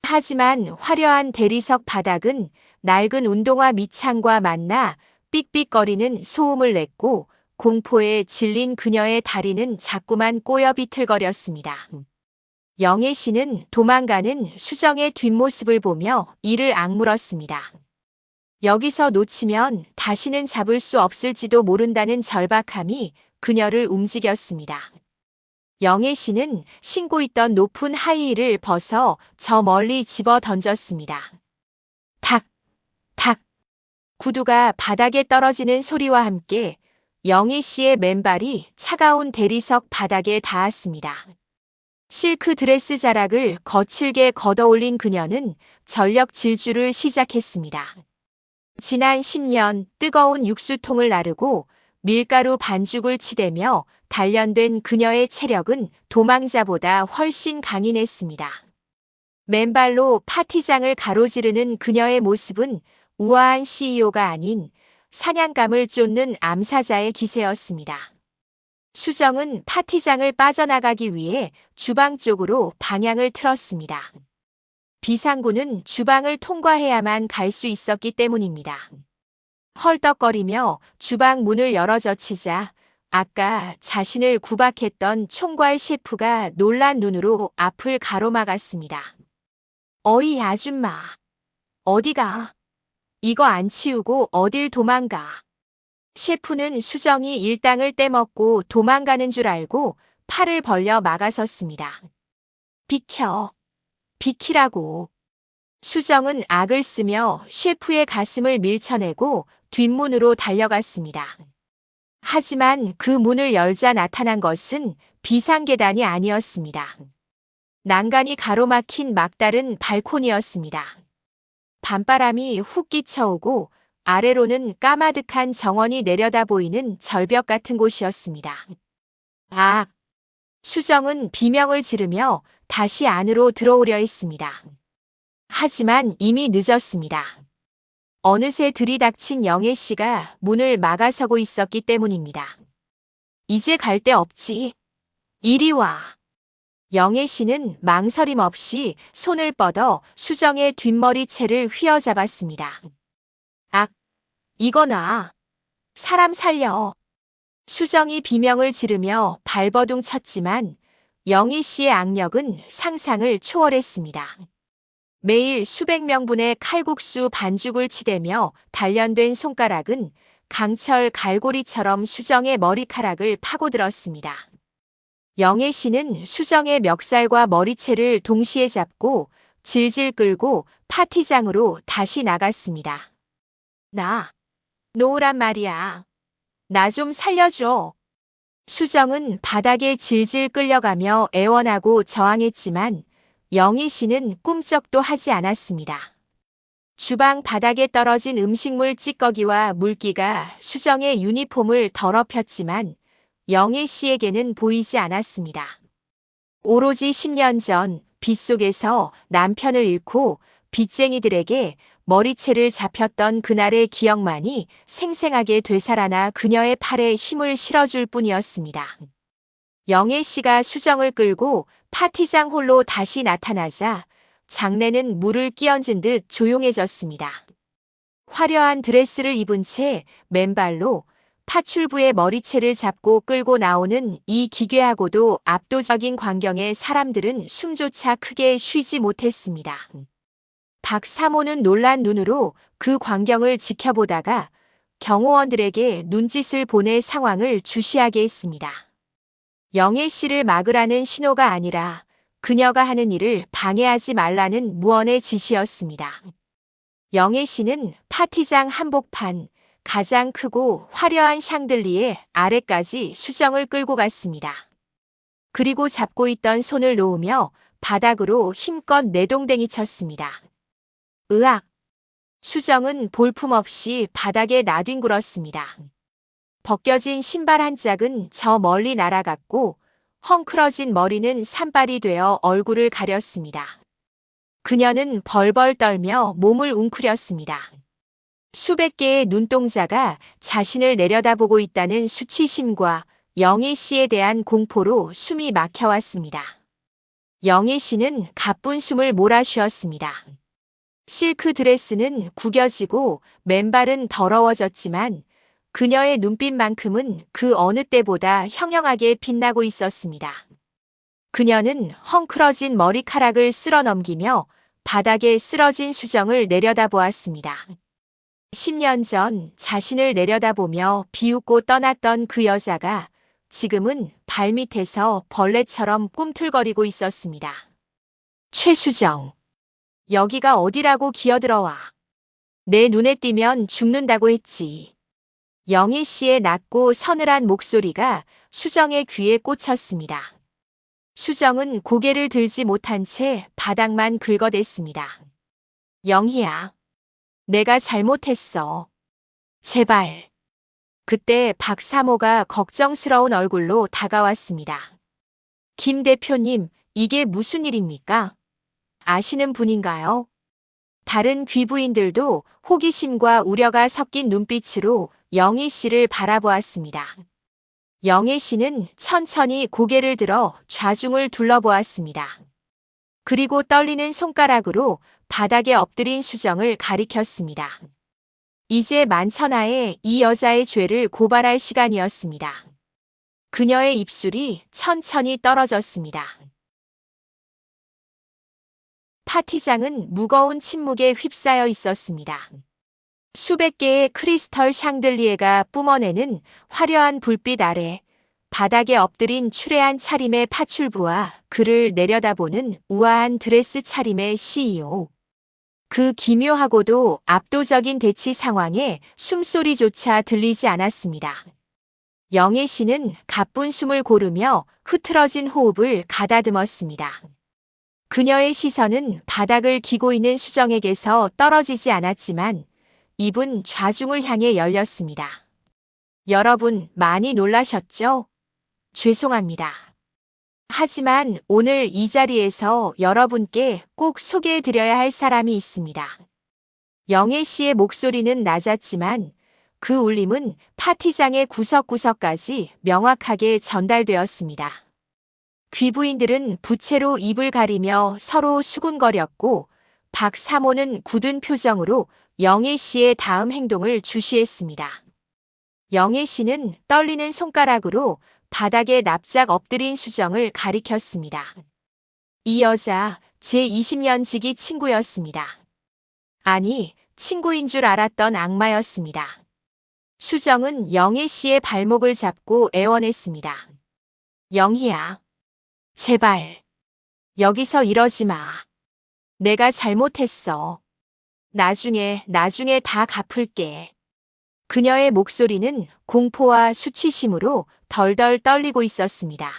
하지만 화려한 대리석 바닥은 낡은 운동화 밑창과 만나 삑삑거리는 소음을 냈고 공포에 질린 그녀의 다리는 자꾸만 꼬여 비틀거렸습니다. 영애 씨는 도망가는 수정의 뒷모습을 보며 이를 악물었습니다. 여기서 놓치면 다시는 잡을 수 없을지도 모른다는 절박함이 그녀를 움직였습니다. 영애 씨는 신고 있던 높은 하이힐을 벗어 저 멀리 집어 던졌습니다. 탁, 탁. 구두가 바닥에 떨어지는 소리와 함께 영애 씨의 맨발이 차가운 대리석 바닥에 닿았습니다. 실크 드레스 자락을 거칠게 걷어올린 그녀는 전력 질주를 시작했습니다. 지난 10년 뜨거운 육수통을 나르고 밀가루 반죽을 치대며 단련된 그녀의 체력은 도망자보다 훨씬 강인했습니다. 맨발로 파티장을 가로지르는 그녀의 모습은 우아한 CEO가 아닌 사냥감을 쫓는 암사자의 기세였습니다. 수정은 파티장을 빠져나가기 위해 주방 쪽으로 방향을 틀었습니다. 비상구는 주방을 통과해야만 갈 수 있었기 때문입니다. 헐떡거리며 주방 문을 열어젖히자 아까 자신을 구박했던 총괄 셰프가 놀란 눈으로 앞을 가로막았습니다. 어이 아줌마, 어디가? 이거 안 치우고 어딜 도망가? 셰프는 수정이 일당을 떼먹고 도망가는 줄 알고 팔을 벌려 막아섰습니다. 비켜, 비키라고. 수정은 악을 쓰며 셰프의 가슴을 밀쳐내고 뒷문으로 달려갔습니다. 하지만 그 문을 열자 나타난 것은 비상계단이 아니었습니다. 난간이 가로막힌 막다른 발코니였습니다. 밤바람이 훅 끼쳐오고 아래로는 까마득한 정원이 내려다 보이는 절벽 같은 곳이었습니다. 아! 수정은 비명을 지르며 다시 안으로 들어오려 했습니다. 하지만 이미 늦었습니다. 어느새 들이닥친 영애 씨가 문을 막아서고 있었기 때문입니다. 이제 갈 데 없지. 이리 와. 영애 씨는 망설임 없이 손을 뻗어 수정의 뒷머리채를 휘어잡았습니다. 악! 이거나. 사람 살려. 수정이 비명을 지르며 발버둥 쳤지만 영희 씨의 악력은 상상을 초월했습니다. 매일 수백 명분의 칼국수 반죽을 치대며 단련된 손가락은 강철 갈고리처럼 수정의 머리카락을 파고들었습니다. 영애 씨는 수정의 멱살과 머리채를 동시에 잡고 질질 끌고 파티장으로 다시 나갔습니다. 나, 놓으란 말이야. 나 좀 살려줘. 수정은 바닥에 질질 끌려가며 애원하고 저항했지만 영희 씨는 꿈쩍도 하지 않았습니다. 주방 바닥에 떨어진 음식물 찌꺼기와 물기가 수정의 유니폼을 더럽혔지만 영희 씨에게는 보이지 않았습니다. 오로지 10년 전 빗속에서 남편을 잃고 빚쟁이들에게 머리채를 잡혔던 그날의 기억만이 생생하게 되살아나 그녀의 팔에 힘을 실어줄 뿐이었습니다. 영애 씨가 수정을 끌고 파티장 홀로 다시 나타나자 장내는 물을 끼얹은 듯 조용해졌습니다. 화려한 드레스를 입은 채 맨발로 파출부의 머리채를 잡고 끌고 나오는 이 기괴하고도 압도적인 광경에 사람들은 숨조차 크게 쉬지 못했습니다. 박 사모는 놀란 눈으로 그 광경을 지켜보다가 경호원들에게 눈짓을 보내 상황을 주시하게 했습니다. 영애 씨를 막으라는 신호가 아니라 그녀가 하는 일을 방해하지 말라는 무언의 지시였습니다. 영애 씨는 파티장 한복판, 가장 크고 화려한 샹들리에 아래까지 수정을 끌고 갔습니다. 그리고 잡고 있던 손을 놓으며 바닥으로 힘껏 내동댕이 쳤습니다. 으악! 수정은 볼품없이 바닥에 나뒹굴었습니다. 벗겨진 신발 한 짝은 저 멀리 날아갔고 헝클어진 머리는 산발이 되어 얼굴을 가렸습니다. 그녀는 벌벌 떨며 몸을 웅크렸습니다. 수백 개의 눈동자가 자신을 내려다보고 있다는 수치심과 영희 씨에 대한 공포로 숨이 막혀왔습니다. 영희 씨는 가쁜 숨을 몰아쉬었습니다. 실크 드레스는 구겨지고 맨발은 더러워졌지만 그녀의 눈빛만큼은 그 어느 때보다 형형하게 빛나고 있었습니다. 그녀는 헝클어진 머리카락을 쓸어 넘기며 바닥에 쓰러진 수정을 내려다보았습니다. 10년 전 자신을 내려다보며 비웃고 떠났던 그 여자가 지금은 발밑에서 벌레처럼 꿈틀거리고 있었습니다. 최수정, 여기가 어디라고 기어들어와. 내 눈에 띄면 죽는다고 했지. 영희 씨의 낮고 서늘한 목소리가 수정의 귀에 꽂혔습니다. 수정은 고개를 들지 못한 채 바닥만 긁어댔습니다. 영희야, 내가 잘못했어. 제발. 그때 박 사모가 걱정스러운 얼굴로 다가왔습니다. 김 대표님, 이게 무슨 일입니까? 아시는 분인가요? 다른 귀부인들도 호기심과 우려가 섞인 눈빛으로 영희 씨를 바라보았습니다. 영희 씨는 천천히 고개를 들어 좌중을 둘러보았습니다. 그리고 떨리는 손가락으로 바닥에 엎드린 수정을 가리켰습니다. 이제 만천하에 이 여자의 죄를 고발할 시간이었습니다. 그녀의 입술이 천천히 떨어졌습니다. 파티장은 무거운 침묵에 휩싸여 있었습니다. 수백 개의 크리스털 샹들리에가 뿜어내는 화려한 불빛 아래 바닥에 엎드린 추레한 차림의 파출부와 그를 내려다보는 우아한 드레스 차림의 CEO. 그 기묘하고도 압도적인 대치 상황에 숨소리조차 들리지 않았습니다. 영애 씨는 가쁜 숨을 고르며 흐트러진 호흡을 가다듬었습니다. 그녀의 시선은 바닥을 기고 있는 수정에게서 떨어지지 않았지만 입은 좌중을 향해 열렸습니다. 여러분 많이 놀라셨죠? 죄송합니다. 하지만 오늘 이 자리에서 여러분께 꼭 소개해드려야 할 사람이 있습니다. 영애 씨의 목소리는 낮았지만 그 울림은 파티장의 구석구석까지 명확하게 전달되었습니다. 귀부인들은 부채로 입을 가리며 서로 수군거렸고 박 사모는 굳은 표정으로 영애 씨의 다음 행동을 주시했습니다. 영애 씨는 떨리는 손가락으로 바닥에 납작 엎드린 수정을 가리켰습니다. 이 여자 제 20년 지기 친구였습니다. 아니, 친구인 줄 알았던 악마였습니다. 수정은 영애 씨의 발목을 잡고 애원했습니다. 영희야, 제발, 여기서 이러지 마. 내가 잘못했어. 나중에 다 갚을게. 그녀의 목소리는 공포와 수치심으로 덜덜 떨리고 있었습니다.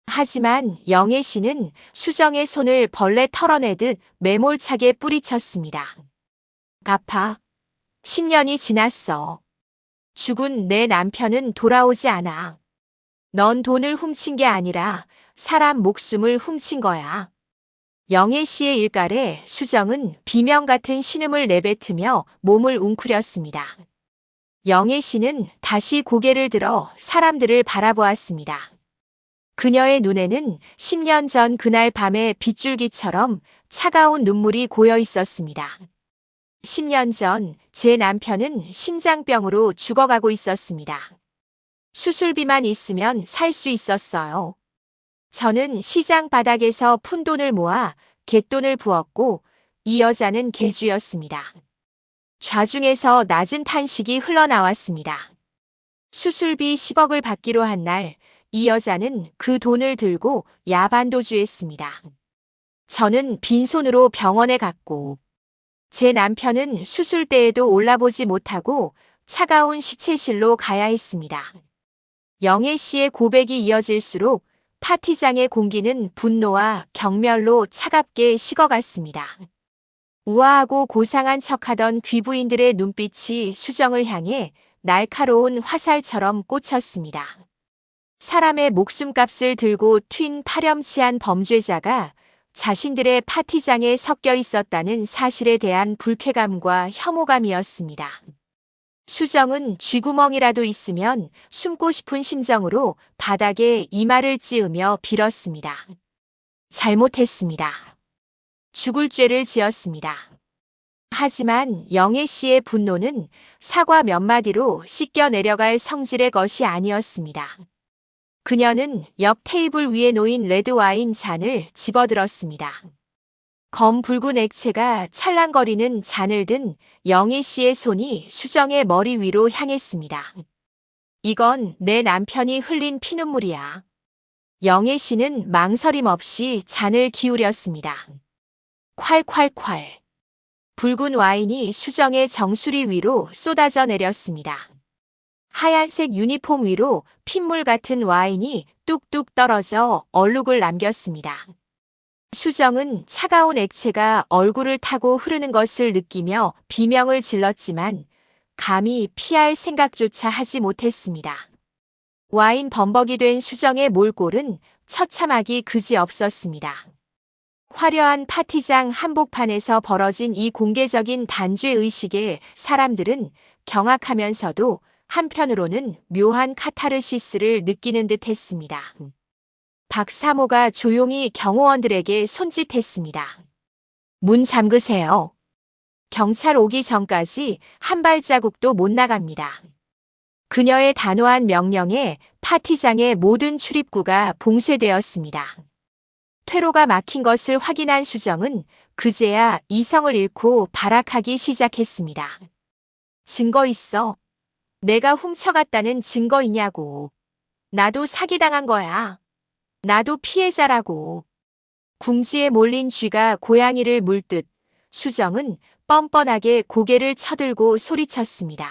하지만 영애 씨는 수정의 손을 벌레 털어내듯 매몰차게 뿌리쳤습니다. 갚아. 10년이 지났어. 죽은 내 남편은 돌아오지 않아. 넌 돈을 훔친 게 아니라 사람 목숨을 훔친 거야. 영애 씨의 일갈에 수정은 비명 같은 신음을 내뱉으며 몸을 웅크렸습니다. 영애 씨는 다시 고개를 들어 사람들을 바라보았습니다. 그녀의 눈에는 10년 전 그날 밤의 빗줄기처럼 차가운 눈물이 고여 있었습니다. 10년 전 제 남편은 심장병으로 죽어가고 있었습니다. 수술비만 있으면 살 수 있었어요. 저는 시장 바닥에서 푼돈을 모아 갯돈을 부었고 이 여자는 개주였습니다. 좌중에서 낮은 탄식이 흘러나왔습니다. 수술비 10억을 받기로 한 날 이 여자는 그 돈을 들고 야반도주했습니다. 저는 빈손으로 병원에 갔고 제 남편은 수술대에도 올라보지 못하고 차가운 시체실로 가야 했습니다. 영애 씨의 고백이 이어질수록 파티장의 공기는 분노와 경멸로 차갑게 식어갔습니다. 우아하고 고상한 척하던 귀부인들의 눈빛이 수정을 향해 날카로운 화살처럼 꽂혔습니다. 사람의 목숨값을 들고 튄 파렴치한 범죄자가 자신들의 파티장에 섞여 있었다는 사실에 대한 불쾌감과 혐오감이었습니다. 수정은 쥐구멍이라도 있으면 숨고 싶은 심정으로 바닥에 이마를 찌으며 빌었습니다. 잘못했습니다. 죽을 죄를 지었습니다. 하지만 영애 씨의 분노는 사과 몇 마디로 씻겨 내려갈 성질의 것이 아니었습니다. 그녀는 옆 테이블 위에 놓인 레드와인 잔을 집어들었습니다. 검 붉은 액체가 찰랑거리는 잔을 든 영애 씨의 손이 수정의 머리 위로 향했습니다. 이건 내 남편이 흘린 피눈물이야. 영애 씨는 망설임 없이 잔을 기울였습니다. 콸콸콸. 붉은 와인이 수정의 정수리 위로 쏟아져 내렸습니다. 하얀색 유니폼 위로 핏물 같은 와인이 뚝뚝 떨어져 얼룩을 남겼습니다. 수정은 차가운 액체가 얼굴을 타고 흐르는 것을 느끼며 비명을 질렀지만 감히 피할 생각조차 하지 못했습니다. 와인 범벅이 된 수정의 몰골은 처참하기 그지없었습니다. 화려한 파티장 한복판에서 벌어진 이 공개적인 단죄 의식에 사람들은 경악하면서도 한편으로는 묘한 카타르시스를 느끼는 듯 했습니다. 박사모가 조용히 경호원들에게 손짓했습니다. 문 잠그세요. 경찰 오기 전까지 한 발자국도 못 나갑니다. 그녀의 단호한 명령에 파티장의 모든 출입구가 봉쇄되었습니다. 퇴로가 막힌 것을 확인한 수정은 그제야 이성을 잃고 발악하기 시작했습니다. 증거 있어. 내가 훔쳐갔다는 증거 있냐고. 나도 사기당한 거야. 나도 피해자라고. 궁지에 몰린 쥐가 고양이를 물듯 수정은 뻔뻔하게 고개를 쳐들고 소리쳤습니다.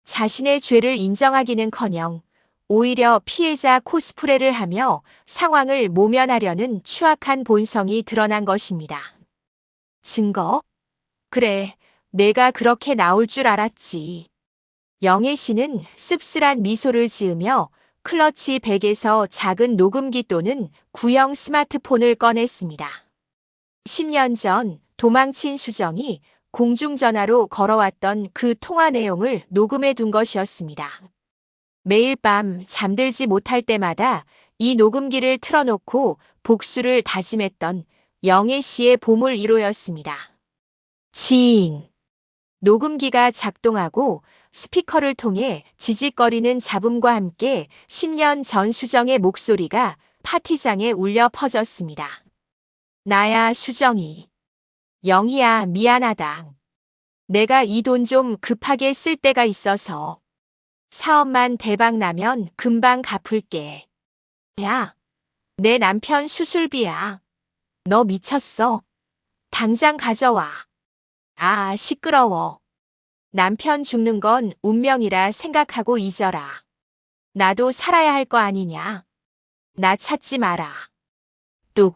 자신의 죄를 인정하기는커녕 오히려 피해자 코스프레를 하며 상황을 모면하려는 추악한 본성이 드러난 것입니다. 증거? 그래, 내가 그렇게 나올 줄 알았지. 영애 씨는 씁쓸한 미소를 지으며 클러치 백에서 작은 녹음기 또는 구형 스마트폰을 꺼냈습니다. 10년 전 도망친 수정이 공중전화로 걸어왔던 그 통화 내용을 녹음해 둔 것이었습니다. 매일 밤 잠들지 못할 때마다 이 녹음기를 틀어놓고 복수를 다짐했던 영애 씨의 보물 1호였습니다. 지인. 녹음기가 작동하고 스피커를 통해 지직거리는 잡음과 함께 10년 전 수정의 목소리가 파티장에 울려 퍼졌습니다. 나야 수정이. 영희야, 미안하다. 내가 이 돈 좀 급하게 쓸 때가 있어서. 사업만 대박 나면 금방 갚을게. 야, 내 남편 수술비야. 너 미쳤어. 당장 가져와. 아, 시끄러워. 남편 죽는 건 운명이라 생각하고 잊어라. 나도 살아야 할 거 아니냐. 나 찾지 마라. 뚝.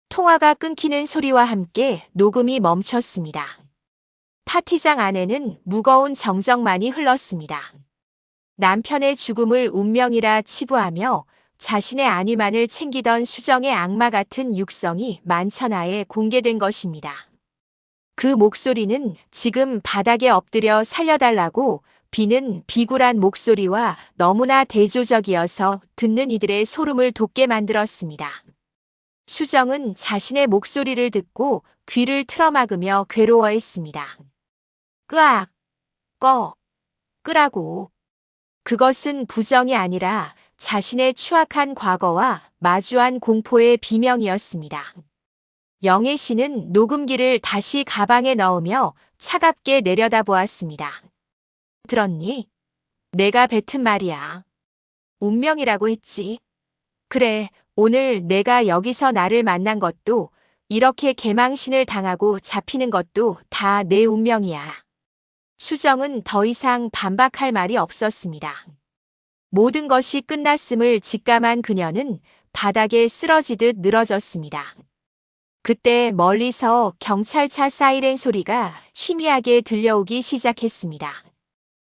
통화가 끊기는 소리와 함께 녹음이 멈췄습니다. 파티장 안에는 무거운 정적만이 흘렀습니다. 남편의 죽음을 운명이라 치부하며 자신의 안위만을 챙기던 수정의 악마 같은 육성이 만천하에 공개된 것입니다. 그 목소리는 지금 바닥에 엎드려 살려달라고 비는 비굴한 목소리와 너무나 대조적이어서 듣는 이들의 소름을 돋게 만들었습니다. 수정은 자신의 목소리를 듣고 귀를 틀어막으며 괴로워했습니다. 끄악, 끄라고. 그것은 부정이 아니라 자신의 추악한 과거와 마주한 공포의 비명이었습니다. 영애 씨는 녹음기를 다시 가방에 넣으며 차갑게 내려다보았습니다. 들었니? 내가 뱉은 말이야. 운명이라고 했지. 그래, 오늘 내가 여기서 나를 만난 것도 이렇게 개망신을 당하고 잡히는 것도 다 내 운명이야. 수정은 더 이상 반박할 말이 없었습니다. 모든 것이 끝났음을 직감한 그녀는 바닥에 쓰러지듯 늘어졌습니다. 그때 멀리서 경찰차 사이렌 소리가 희미하게 들려오기 시작했습니다.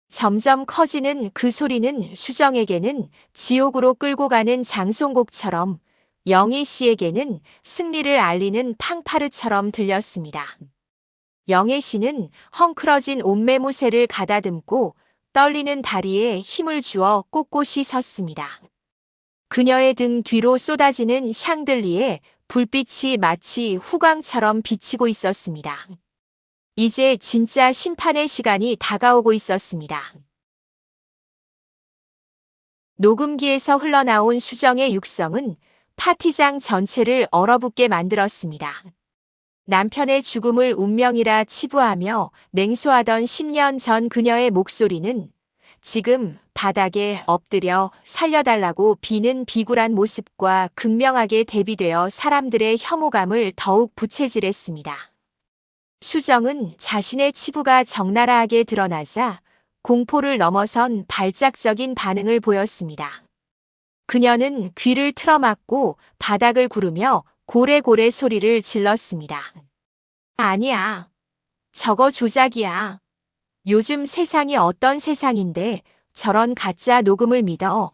점점 커지는 그 소리는 수정에게는 지옥으로 끌고 가는 장송곡처럼, 영희 씨에게는 승리를 알리는 팡파르처럼 들렸습니다. 영애 씨는 헝클어진 옷매무새를 가다듬고 떨리는 다리에 힘을 주어 꼿꼿이 섰습니다. 그녀의 등 뒤로 쏟아지는 샹들리에 불빛이 마치 후광처럼 비치고 있었습니다. 이제 진짜 심판의 시간이 다가오고 있었습니다. 녹음기에서 흘러나온 수정의 육성은 파티장 전체를 얼어붙게 만들었습니다. 남편의 죽음을 운명이라 치부하며 냉소하던 10년 전 그녀의 목소리는 지금 바닥에 엎드려 살려달라고 비는 비굴한 모습과 극명하게 대비되어 사람들의 혐오감을 더욱 부채질했습니다. 수정은 자신의 치부가 적나라하게 드러나자 공포를 넘어선 발작적인 반응을 보였습니다. 그녀는 귀를 틀어막고 바닥을 구르며 고래고래 소리를 질렀습니다. 아니야. 저거 조작이야. 요즘 세상이 어떤 세상인데 저런 가짜 녹음을 믿어.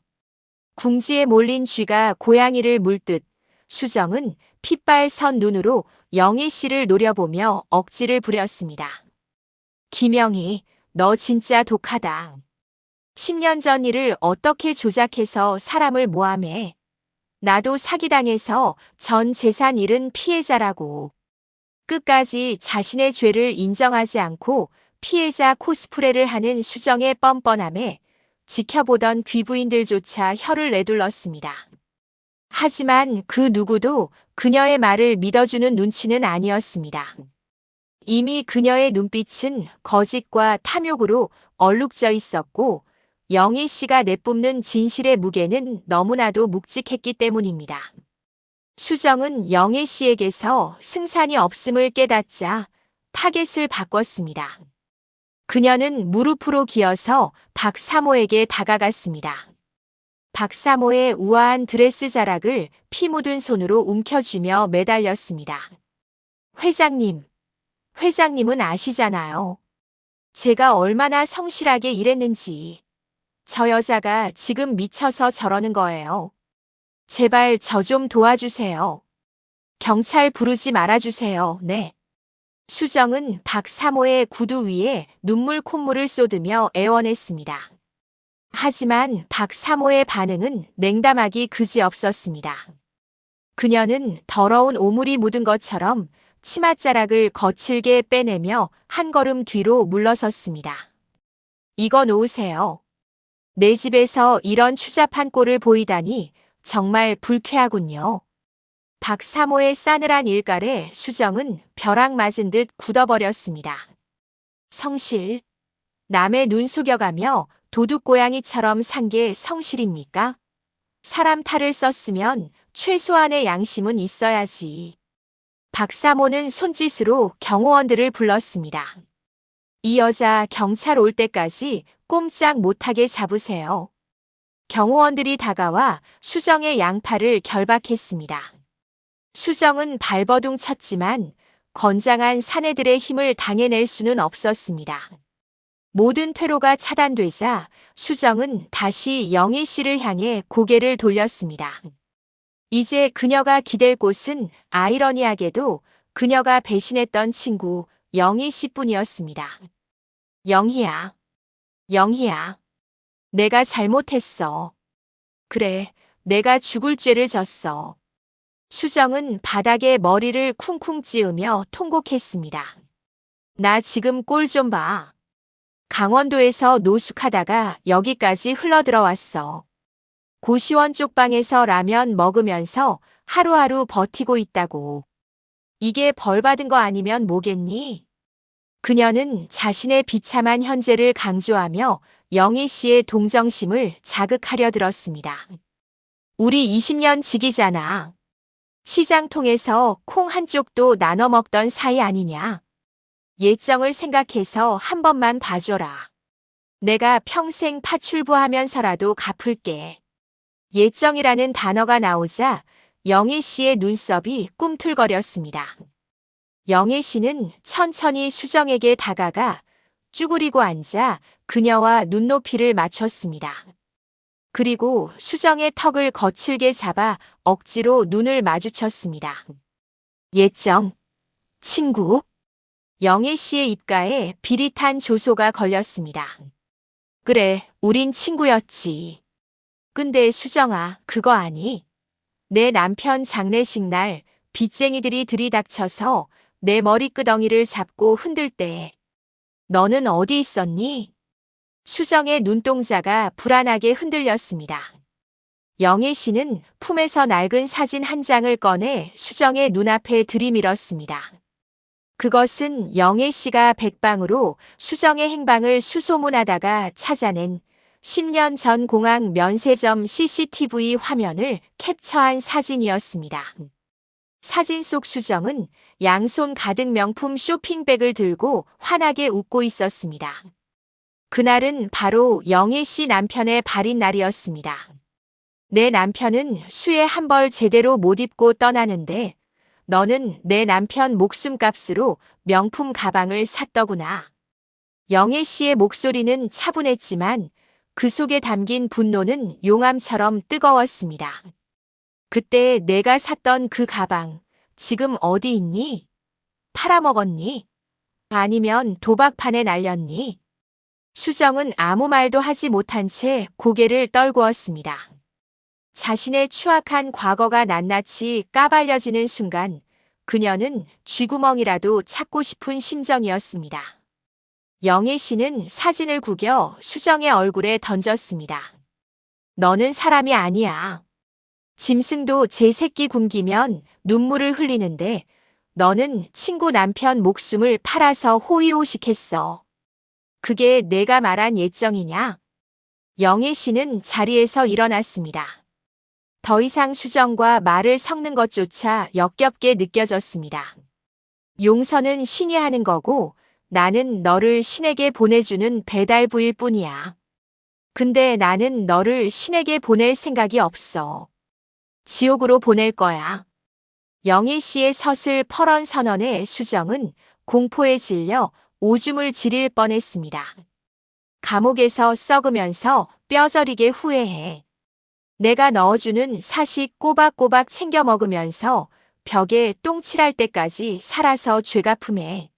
궁지에 몰린 쥐가 고양이를 물듯 수정은 핏발 선 눈으로 영희 씨를 노려보며 억지를 부렸습니다. 김영희, 너 진짜 독하다. 10년 전 일을 어떻게 조작해서 사람을 모함해. 나도 사기당해서 전 재산 잃은 피해자라고. 끝까지 자신의 죄를 인정하지 않고 피해자 코스프레를 하는 수정의 뻔뻔함에 지켜보던 귀부인들조차 혀를 내둘렀습니다. 하지만 그 누구도 그녀의 말을 믿어주는 눈치는 아니었습니다. 이미 그녀의 눈빛은 거짓과 탐욕으로 얼룩져 있었고 영희 씨가 내뿜는 진실의 무게는 너무나도 묵직했기 때문입니다. 수정은 영희 씨에게서 승산이 없음을 깨닫자 타겟을 바꿨습니다. 그녀는 무릎으로 기어서 박사모에게 다가갔습니다. 박사모의 우아한 드레스 자락을 피 묻은 손으로 움켜쥐며 매달렸습니다. 회장님은 아시잖아요. 제가 얼마나 성실하게 일했는지. 저 여자가 지금 미쳐서 저러는 거예요. 제발 저 좀 도와주세요. 경찰 부르지 말아주세요. 네. 수정은 박사모의 구두 위에 눈물 콧물을 쏟으며 애원했습니다. 하지만 박사모의 반응은 냉담하기 그지없었습니다. 그녀는 더러운 오물이 묻은 것처럼 치맛자락을 거칠게 빼내며 한 걸음 뒤로 물러섰습니다. 이거 놓으세요. 내 집에서 이런 추잡한 꼴을 보이다니 정말 불쾌하군요. 박사모의 싸늘한 일갈에 수정은 벼락 맞은 듯 굳어버렸습니다. 성실. 남의 눈 속여가며 도둑고양이처럼 산 게 성실입니까? 사람 탈을 썼으면 최소한의 양심은 있어야지. 박사모는 손짓으로 경호원들을 불렀습니다. 이 여자 경찰 올 때까지 꼼짝 못하게 잡으세요. 경호원들이 다가와 수정의 양팔을 결박했습니다. 수정은 발버둥 쳤지만 건장한 사내들의 힘을 당해낼 수는 없었습니다. 모든 퇴로가 차단되자 수정은 다시 영희 씨를 향해 고개를 돌렸습니다. 이제 그녀가 기댈 곳은 아이러니하게도 그녀가 배신했던 친구 영희 씨뿐이었습니다. 영희야, 영희야, 내가 잘못했어. 그래, 내가 죽을 죄를 졌어. 수정은 바닥에 머리를 쿵쿵 찌으며 통곡했습니다. 나 지금 꼴 좀 봐. 강원도에서 노숙하다가 여기까지 흘러들어왔어. 고시원 쪽방에서 라면 먹으면서 하루하루 버티고 있다고. 이게 벌 받은 거 아니면 뭐겠니? 그녀는 자신의 비참한 현재를 강조하며 영희 씨의 동정심을 자극하려 들었습니다. 우리 20년 지기잖아. 시장 통해서 콩 한 쪽도 나눠 먹던 사이 아니냐. 예정을 생각해서 한 번만 봐줘라. 내가 평생 파출부하면서라도 갚을게. 예정이라는 단어가 나오자 영희 씨의 눈썹이 꿈틀거렸습니다. 영희 씨는 천천히 수정에게 다가가 쭈그리고 앉아 그녀와 눈높이를 맞췄습니다. 그리고 수정의 턱을 거칠게 잡아 억지로 눈을 마주쳤습니다. 예정, 친구. 영희 씨의 입가에 비릿한 조소가 걸렸습니다. 그래, 우린 친구였지. 근데 수정아, 그거 아니? 내 남편 장례식 날 빚쟁이들이 들이닥쳐서 내 머리끄덩이를 잡고 흔들 때 너는 어디 있었니? 수정의 눈동자가 불안하게 흔들렸습니다. 영희 씨는 품에서 낡은 사진 한 장을 꺼내 수정의 눈앞에 들이밀었습니다. 그것은 영희 씨가 백방으로 수정의 행방을 수소문하다가 찾아낸 10년 전 공항 면세점 CCTV 화면을 캡처한 사진이었습니다. 사진 속 수정은 양손 가득 명품 쇼핑백을 들고 환하게 웃고 있었습니다. 그날은 바로 영희 씨 남편의 발인 날이었습니다. 내 남편은 수에 한 벌 제대로 못 입고 떠나는데 너는 내 남편 목숨값으로 명품 가방을 샀더구나. 영희 씨의 목소리는 차분했지만 그 속에 담긴 분노는 용암처럼 뜨거웠습니다. 그때 내가 샀던 그 가방, 지금 어디 있니? 팔아먹었니? 아니면 도박판에 날렸니? 수정은 아무 말도 하지 못한 채 고개를 떨구었습니다. 자신의 추악한 과거가 낱낱이 까발려지는 순간 그녀는 쥐구멍이라도 찾고 싶은 심정이었습니다. 영희 씨는 사진을 구겨 수정의 얼굴에 던졌습니다. 너는 사람이 아니야. 짐승도 제 새끼 굶기면 눈물을 흘리는데 너는 친구 남편 목숨을 팔아서 호의호식했어. 그게 내가 말한 예정이냐? 영희 씨는 자리에서 일어났습니다. 더 이상 수정과 말을 섞는 것조차 역겹게 느껴졌습니다. 용서는 신이 하는 거고 나는 너를 신에게 보내주는 배달부일 뿐이야. 근데 나는 너를 신에게 보낼 생각이 없어. 지옥으로 보낼 거야. 영희 씨의 서슬 퍼런 선언에 수정은 공포에 질려 오줌을 지릴 뻔했습니다. 감옥에서 썩으면서 뼈저리게 후회해. 내가 넣어주는 사식 꼬박꼬박 챙겨 먹으면서 벽에 똥칠할 때까지 살아서 죄갚음해.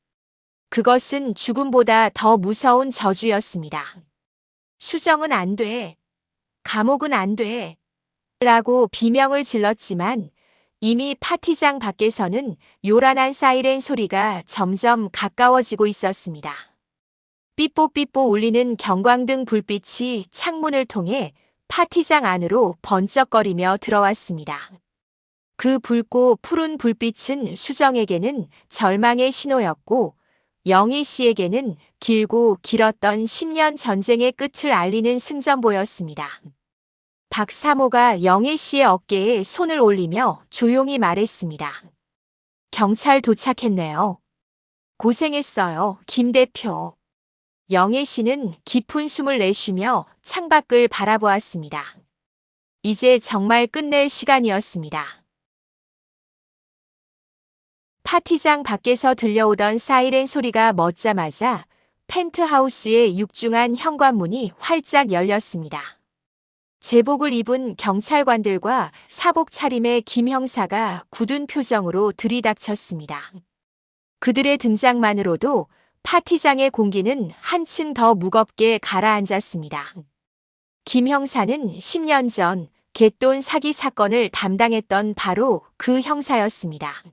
그것은 죽음보다 더 무서운 저주였습니다. 수정은 안 돼. 감옥은 안 돼. 라고 비명을 질렀지만 이미 파티장 밖에서는 요란한 사이렌 소리가 점점 가까워지고 있었습니다. 삐뽀삐뽀 울리는 경광등 불빛이 창문을 통해 파티장 안으로 번쩍거리며 들어왔습니다. 그 붉고 푸른 불빛은 수정에게는 절망의 신호였고 영희 씨에게는 길고 길었던 10년 전쟁의 끝을 알리는 승전보였습니다. 박사모가 영희 씨의 어깨에 손을 올리며 조용히 말했습니다. 경찰 도착했네요. 고생했어요, 김 대표. 영희 씨는 깊은 숨을 내쉬며 창밖을 바라보았습니다. 이제 정말 끝낼 시간이었습니다. 파티장 밖에서 들려오던 사이렌 소리가 멎자마자 펜트하우스의 육중한 현관문이 활짝 열렸습니다. 제복을 입은 경찰관들과 사복 차림의 김 형사가 굳은 표정으로 들이닥쳤습니다. 그들의 등장만으로도 파티장의 공기는 한층 더 무겁게 가라앉았습니다. 김 형사는 10년 전 갯돈 사기 사건을 담당했던 바로 그 형사였습니다.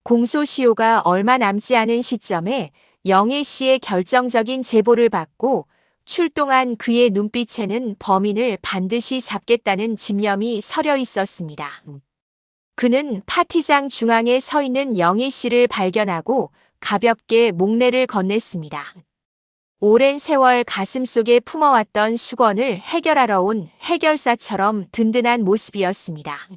공소시효가 얼마 남지 않은 시점에 영희 씨의 결정적인 제보를 받고 출동한 그의 눈빛에는 범인을 반드시 잡겠다는 집념이 서려 있었습니다. 그는 파티장 중앙에 서 있는 영희 씨를 발견하고 가볍게 목례를 건넸습니다. 오랜 세월 가슴속에 품어왔던 수건을 해결하러 온 해결사처럼 든든한 모습이었습니다.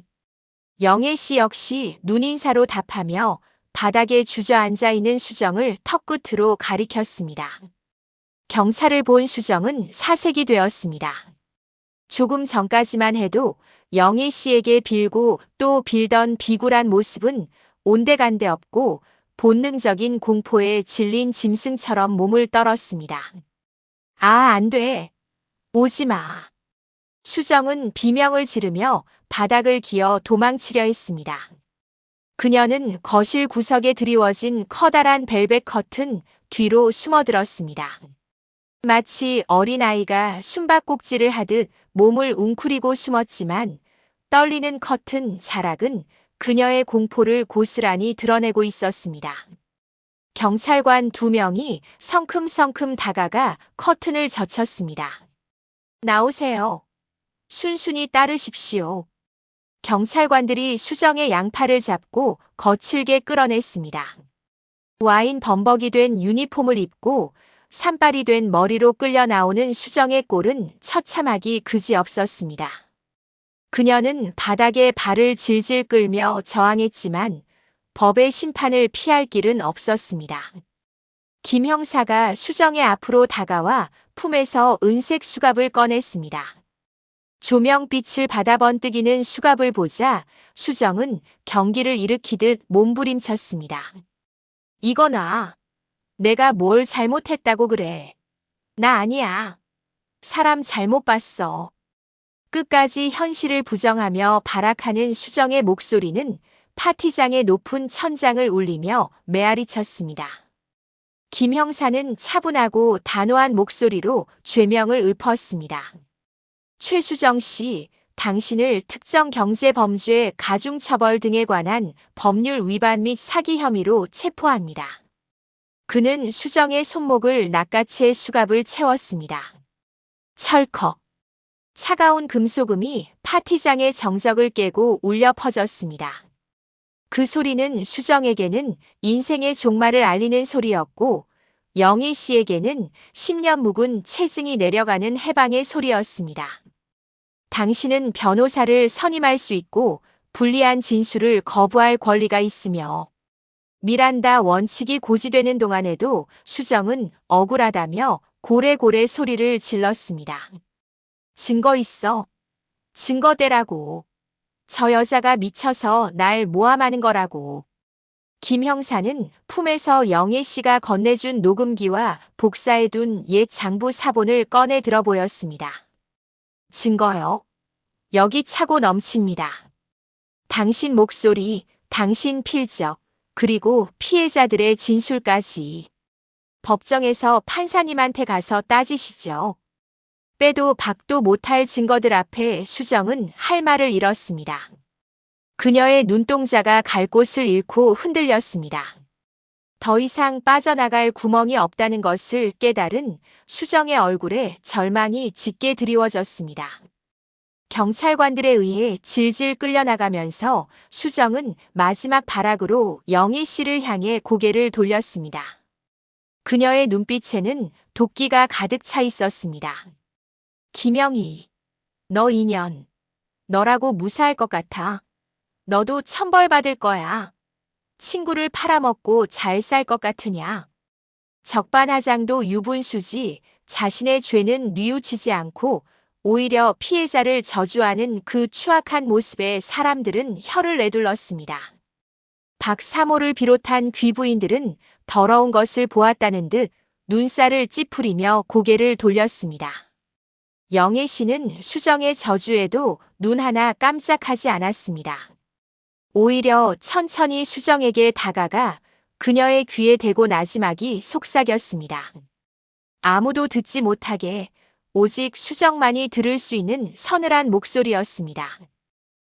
영애 씨 역시 눈인사로 답하며 바닥에 주저앉아 있는 수정을 턱끝으로 가리켰습니다. 경찰을 본 수정은 사색이 되었습니다. 조금 전까지만 해도 영희 씨에게 빌고 또 빌던 비굴한 모습은 온데간데 없고 본능적인 공포에 질린 짐승처럼 몸을 떨었습니다. 아, 안 돼. 오지 마. 수정은 비명을 지르며 바닥을 기어 도망치려 했습니다. 그녀는 거실 구석에 드리워진 커다란 벨벳 커튼 뒤로 숨어들었습니다. 마치 어린아이가 숨바꼭질을 하듯 몸을 웅크리고 숨었지만 떨리는 커튼 자락은 그녀의 공포를 고스란히 드러내고 있었습니다. 경찰관 2명이 성큼성큼 다가가 커튼을 젖혔습니다. 나오세요. 순순히 따르십시오. 경찰관들이 수정의 양팔을 잡고 거칠게 끌어냈습니다. 와인 범벅이 된 유니폼을 입고 산발이 된 머리로 끌려 나오는 수정의 꼴은 처참하기 그지없었습니다. 그녀는 바닥에 발을 질질 끌며 저항했지만 법의 심판을 피할 길은 없었습니다. 김 형사가 수정의 앞으로 다가와 품에서 은색 수갑을 꺼냈습니다. 조명빛을 받아 번뜩이는 수갑을 보자 수정은 경기를 일으키듯 몸부림쳤습니다. 이거 놔. 내가 뭘 잘못했다고 그래. 나 아니야. 사람 잘못 봤어. 끝까지 현실을 부정하며 발악하는 수정의 목소리는 파티장의 높은 천장을 울리며 메아리쳤습니다. 김 형사는 차분하고 단호한 목소리로 죄명을 읊었습니다. 최수정 씨, 당신을 특정 경제범죄 가중처벌 등에 관한 법률 위반 및 사기 혐의로 체포합니다. 그는 수정의 손목을 낚아채 수갑을 채웠습니다. 철컥. 차가운 금소금이 파티장의 정적을 깨고 울려 퍼졌습니다. 그 소리는 수정에게는 인생의 종말을 알리는 소리였고 영희 씨에게는 10년 묵은 체증이 내려가는 해방의 소리였습니다. 당신은 변호사를 선임할 수 있고 불리한 진술을 거부할 권리가 있으며 미란다 원칙이 고지되는 동안에도 수정은 억울하다며 고래고래 소리를 질렀습니다. 증거 있어. 증거 대라고. 저 여자가 미쳐서 날 모함하는 거라고. 김 형사는 품에서 영애 씨가 건네준 녹음기와 복사해둔 옛 장부 사본을 꺼내 들어 보였습니다. 증거요. 여기 차고 넘칩니다. 당신 목소리, 당신 필적, 그리고 피해자들의 진술까지. 법정에서 판사님한테 가서 따지시죠. 빼도 박도 못할 증거들 앞에 수정은 할 말을 잃었습니다. 그녀의 눈동자가 갈 곳을 잃고 흔들렸습니다. 더 이상 빠져나갈 구멍이 없다는 것을 깨달은 수정의 얼굴에 절망이 짙게 드리워졌습니다. 경찰관들에 의해 질질 끌려나가면서 수정은 마지막 발악으로 영희 씨를 향해 고개를 돌렸습니다. 그녀의 눈빛에는 도끼가 가득 차 있었습니다. 김영희, 너 인연. 너라고 무사할 것 같아. 너도 천벌받을 거야. 친구를 팔아먹고 잘 살 것 같으냐. 적반하장도 유분수지 자신의 죄는 뉘우치지 않고 오히려 피해자를 저주하는 그 추악한 모습에 사람들은 혀를 내둘렀습니다. 박사모를 비롯한 귀부인들은 더러운 것을 보았다는 듯 눈살을 찌푸리며 고개를 돌렸습니다. 영애 씨는 수정의 저주에도 눈 하나 깜짝하지 않았습니다. 오히려 천천히 수정에게 다가가 그녀의 귀에 대고 나지막이 속삭였습니다. 아무도 듣지 못하게 오직 수정만이 들을 수 있는 서늘한 목소리였습니다.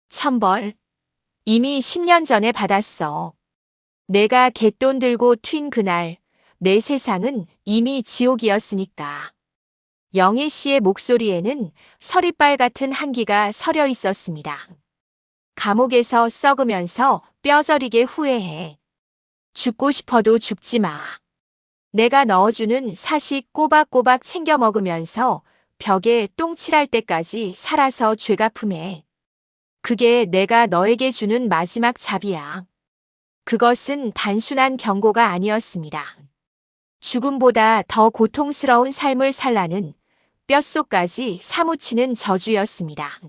천벌, 이미 10년 전에 받았어. 내가 갯돈 들고 튄 그날 내 세상은 이미 지옥이었으니까. 영애 씨의 목소리에는 서리빨 같은 한기가 서려 있었습니다. 감옥에서 썩으면서 뼈저리게 후회해. 죽고 싶어도 죽지 마. 내가 넣어주는 사식 꼬박꼬박 챙겨 먹으면서 벽에 똥칠할 때까지 살아서 죄갚음해. 그게 내가 너에게 주는 마지막 잡이야. 그것은 단순한 경고가 아니었습니다. 죽음보다 더 고통스러운 삶을 살라는 뼛속까지 사무치는 저주였습니다.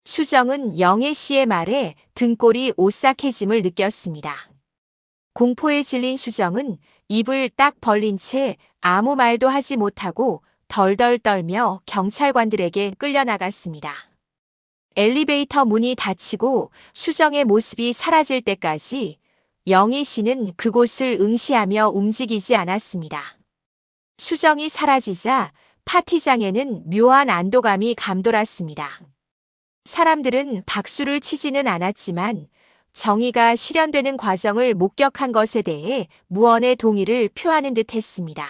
수정은 영애 씨의 말에 등골이 오싹해짐을 느꼈습니다. 공포에 질린 수정은 입을 딱 벌린 채 아무 말도 하지 못하고 덜덜 떨며 경찰관들에게 끌려나갔습니다. 엘리베이터 문이 닫히고 수정의 모습이 사라질 때까지 영희 씨는 그곳을 응시하며 움직이지 않았습니다. 수정이 사라지자 파티장에는 묘한 안도감이 감돌았습니다. 사람들은 박수를 치지는 않았지만 정의가 실현되는 과정을 목격한 것에 대해 무언의 동의를 표하는 듯 했습니다.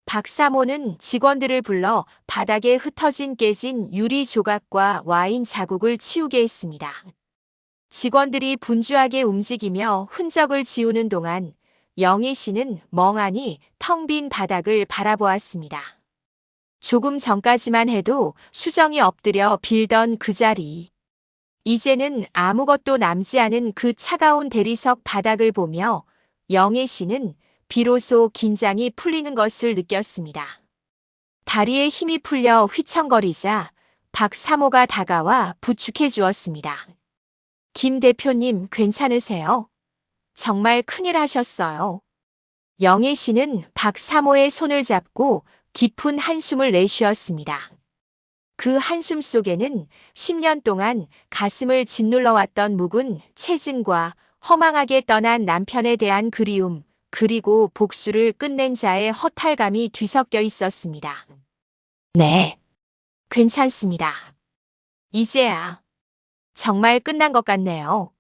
박사모는 직원들을 불러 바닥에 흩어진 깨진 유리 조각과 와인 자국을 치우게 했습니다. 직원들이 분주하게 움직이며 흔적을 지우는 동안 영희 씨는 멍하니 텅 빈 바닥을 바라보았습니다. 조금 전까지만 해도 수정이 엎드려 빌던 그 자리. 이제는 아무것도 남지 않은 그 차가운 대리석 바닥을 보며 영애 씨는 비로소 긴장이 풀리는 것을 느꼈습니다. 다리에 힘이 풀려 휘청거리자 박사모가 다가와 부축해 주었습니다. 김 대표님 괜찮으세요? 정말 큰일 하셨어요. 영애 씨는 박사모의 손을 잡고 깊은 한숨을 내쉬었습니다. 그 한숨 속에는 10년 동안 가슴을 짓눌러왔던 묵은 체증과 허망하게 떠난 남편에 대한 그리움, 그리고 복수를 끝낸 자의 허탈감이 뒤섞여 있었습니다. 네, 괜찮습니다. 이제야 정말 끝난 것 같네요.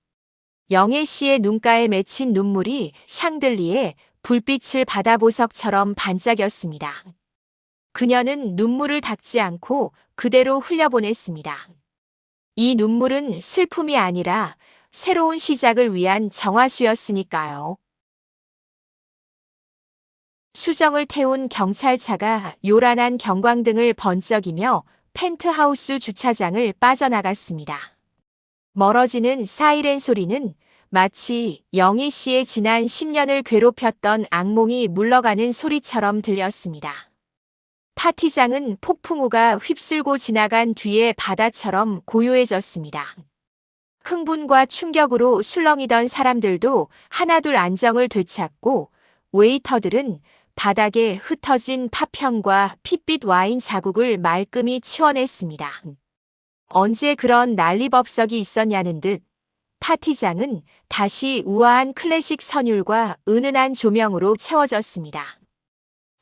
영애 씨의 눈가에 맺힌 눈물이 샹들리에 불빛을 받아 보석처럼 반짝였습니다. 그녀는 눈물을 닦지 않고 그대로 흘려보냈습니다. 이 눈물은 슬픔이 아니라 새로운 시작을 위한 정화수였으니까요. 수정을 태운 경찰차가 요란한 경광등을 번쩍이며 펜트하우스 주차장을 빠져나갔습니다. 멀어지는 사이렌 소리는 마치 영희 씨의 지난 10년을 괴롭혔던 악몽이 물러가는 소리처럼 들렸습니다. 파티장은 폭풍우가 휩쓸고 지나간 뒤의 바다처럼 고요해졌습니다. 흥분과 충격으로 술렁이던 사람들도 하나둘 안정을 되찾고 웨이터들은 바닥에 흩어진 파편과 핏빛 와인 자국을 말끔히 치워냈습니다. 언제 그런 난리법석이 있었냐는 듯 파티장은 다시 우아한 클래식 선율과 은은한 조명으로 채워졌습니다.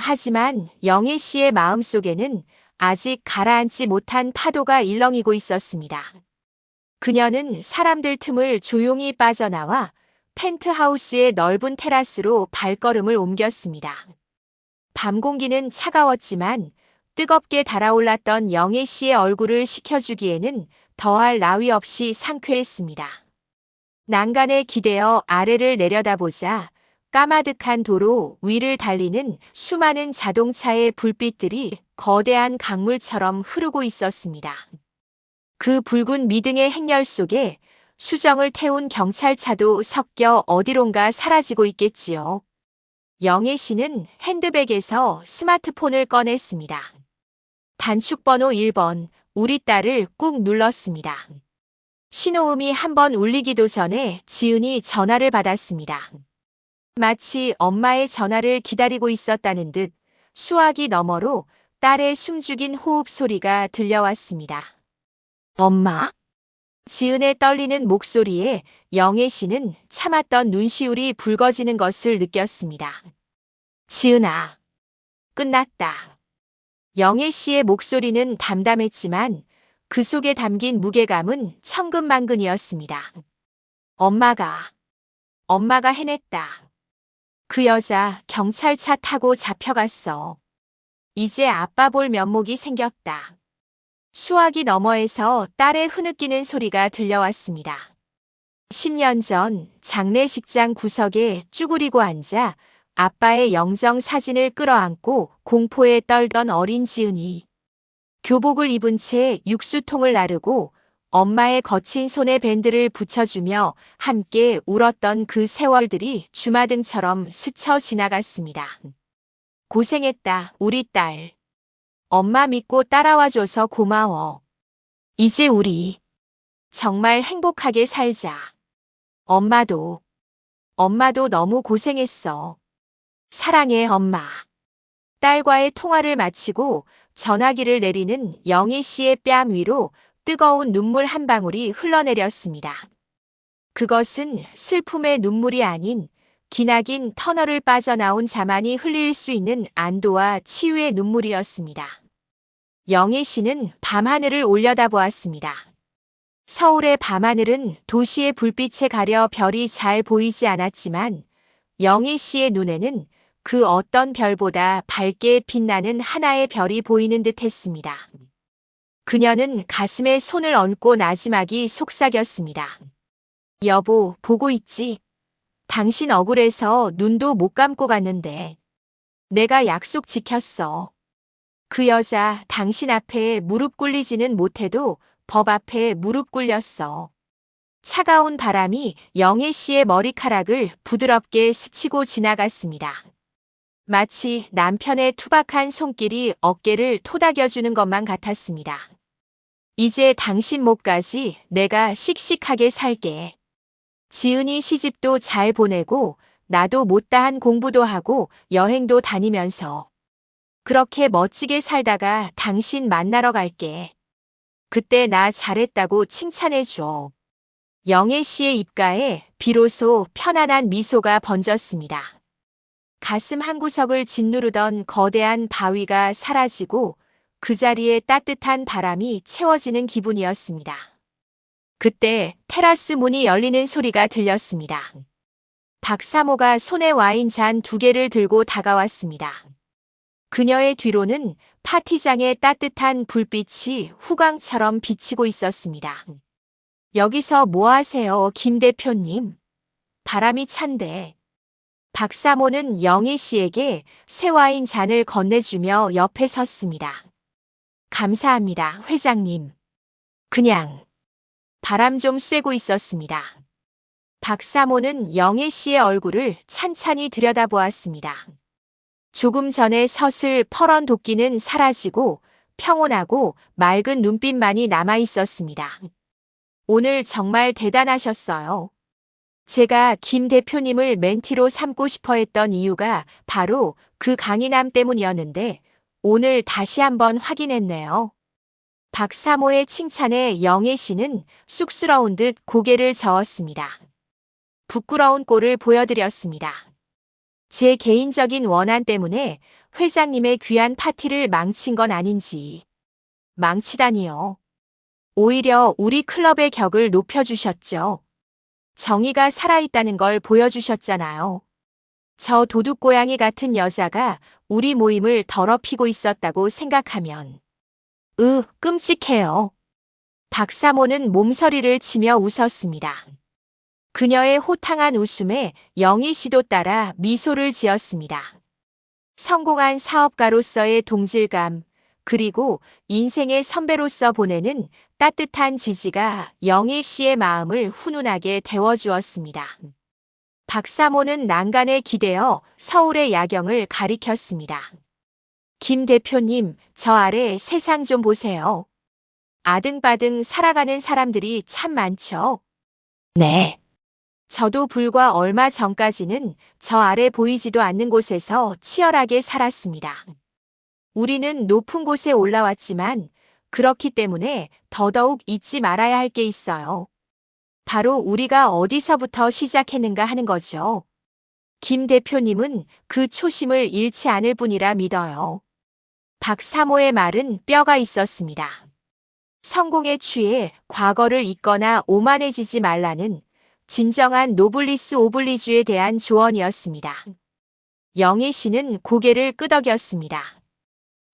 하지만 영애 씨의 마음속에는 아직 가라앉지 못한 파도가 일렁이고 있었습니다. 그녀는 사람들 틈을 조용히 빠져나와 펜트하우스의 넓은 테라스로 발걸음을 옮겼습니다. 밤 공기는 차가웠지만 뜨겁게 달아올랐던 영애 씨의 얼굴을 식혀주기에는 더할 나위 없이 상쾌했습니다. 난간에 기대어 아래를 내려다보자 까마득한 도로 위를 달리는 수많은 자동차의 불빛들이 거대한 강물처럼 흐르고 있었습니다. 그 붉은 미등의 행렬 속에 수정을 태운 경찰차도 섞여 어디론가 사라지고 있겠지요. 영애 씨는 핸드백에서 스마트폰을 꺼냈습니다. 단축번호 1번, 우리 딸을 꾹 눌렀습니다. 신호음이 한번 울리기도 전에 지은이 전화를 받았습니다. 마치 엄마의 전화를 기다리고 있었다는 듯 수화기 너머로 딸의 숨죽인 호흡 소리가 들려왔습니다. 엄마? 지은의 떨리는 목소리에 영애 씨는 참았던 눈시울이 붉어지는 것을 느꼈습니다. 지은아, 끝났다. 영애 씨의 목소리는 담담했지만 그 속에 담긴 무게감은 천근만근이었습니다. 엄마가 해냈다. 그 여자 경찰차 타고 잡혀갔어. 이제 아빠 볼 면목이 생겼다. 수화기 너머에서 딸의 흐느끼는 소리가 들려왔습니다. 10년 전 장례식장 구석에 쭈그리고 앉아 아빠의 영정 사진을 끌어안고 공포에 떨던 어린 지은이 교복을 입은 채 육수통을 나르고 엄마의 거친 손에 밴드를 붙여주며 함께 울었던 그 세월들이 주마등처럼 스쳐 지나갔습니다. 고생했다, 우리 딸. 엄마 믿고 따라와줘서 고마워. 이제 우리 정말 행복하게 살자. 엄마도 너무 고생했어. 사랑해, 엄마. 딸과의 통화를 마치고 전화기를 내리는 영희 씨의 뺨 위로 뜨거운 눈물 한 방울이 흘러내렸습니다. 그것은 슬픔의 눈물이 아닌 기나긴 터널을 빠져나온 자만이 흘릴 수 있는 안도와 치유의 눈물이었습니다. 영희 씨는 밤하늘을 올려다보았습니다. 서울의 밤하늘은 도시의 불빛에 가려 별이 잘 보이지 않았지만 영희 씨의 눈에는 그 어떤 별보다 밝게 빛나는 하나의 별이 보이는 듯 했습니다. 그녀는 가슴에 손을 얹고 나지막이 속삭였습니다. 여보, 보고 있지? 당신 억울해서 눈도 못 감고 갔는데 내가 약속 지켰어. 그 여자 당신 앞에 무릎 꿇리지는 못해도 법 앞에 무릎 꿇렸어. 차가운 바람이 영애 씨의 머리카락을 부드럽게 스치고 지나갔습니다. 마치 남편의 투박한 손길이 어깨를 토닥여주는 것만 같았습니다. 이제 당신 목까지 내가 씩씩하게 살게. 지은이 시집도 잘 보내고 나도 못다한 공부도 하고 여행도 다니면서 그렇게 멋지게 살다가 당신 만나러 갈게. 그때 나 잘했다고 칭찬해줘. 영애 씨의 입가에 비로소 편안한 미소가 번졌습니다. 가슴 한구석을 짓누르던 거대한 바위가 사라지고 그 자리에 따뜻한 바람이 채워지는 기분이었습니다. 그때 테라스 문이 열리는 소리가 들렸습니다. 박사모가 손에 와인 잔 2개를 들고 다가왔습니다. 그녀의 뒤로는 파티장의 따뜻한 불빛이 후광처럼 비치고 있었습니다. 여기서 뭐 하세요, 김 대표님? 바람이 찬데. 박사모는 영희 씨에게 새 와인 잔을 건네주며 옆에 섰습니다. 감사합니다, 회장님. 그냥 바람 좀 쐬고 있었습니다. 박사모는 영희 씨의 얼굴을 찬찬히 들여다보았습니다. 조금 전에 서슬 퍼런 도끼는 사라지고 평온하고 맑은 눈빛만이 남아 있었습니다. 오늘 정말 대단하셨어요. 제가 김 대표님을 멘티로 삼고 싶어 했던 이유가 바로 그 강인함 때문이었는데 오늘 다시 한번 확인했네요. 박사모의 칭찬에 영애 씨는 쑥스러운 듯 고개를 저었습니다. 부끄러운 꼴을 보여드렸습니다. 제 개인적인 원한 때문에 회장님의 귀한 파티를 망친 건 아닌지. 망치다니요. 오히려 우리 클럽의 격을 높여주셨죠. 정의가 살아있다는 걸 보여주셨잖아요. 저 도둑고양이 같은 여자가 우리 모임을 더럽히고 있었다고 생각하면 끔찍해요. 박사모는 몸서리를 치며 웃었습니다. 그녀의 호탕한 웃음에 영희 씨도 따라 미소를 지었습니다. 성공한 사업가로서의 동질감, 그리고 인생의 선배로서 보내는 따뜻한 지지가 영희 씨의 마음을 훈훈하게 데워주었습니다. 박사모는 난간에 기대어 서울의 야경을 가리켰습니다. 김 대표님, 저 아래 세상 좀 보세요. 아등바등 살아가는 사람들이 참 많죠. 네. 저도 불과 얼마 전까지는 저 아래 보이지도 않는 곳에서 치열하게 살았습니다. 우리는 높은 곳에 올라왔지만 그렇기 때문에 더더욱 잊지 말아야 할 게 있어요. 바로 우리가 어디서부터 시작했는가 하는 거죠. 김 대표님은 그 초심을 잃지 않을 뿐이라 믿어요. 박사모의 말은 뼈가 있었습니다. 성공에 취해 과거를 잊거나 오만해지지 말라는 진정한 노블리스 오블리주에 대한 조언이었습니다. 영희 씨는 고개를 끄덕였습니다.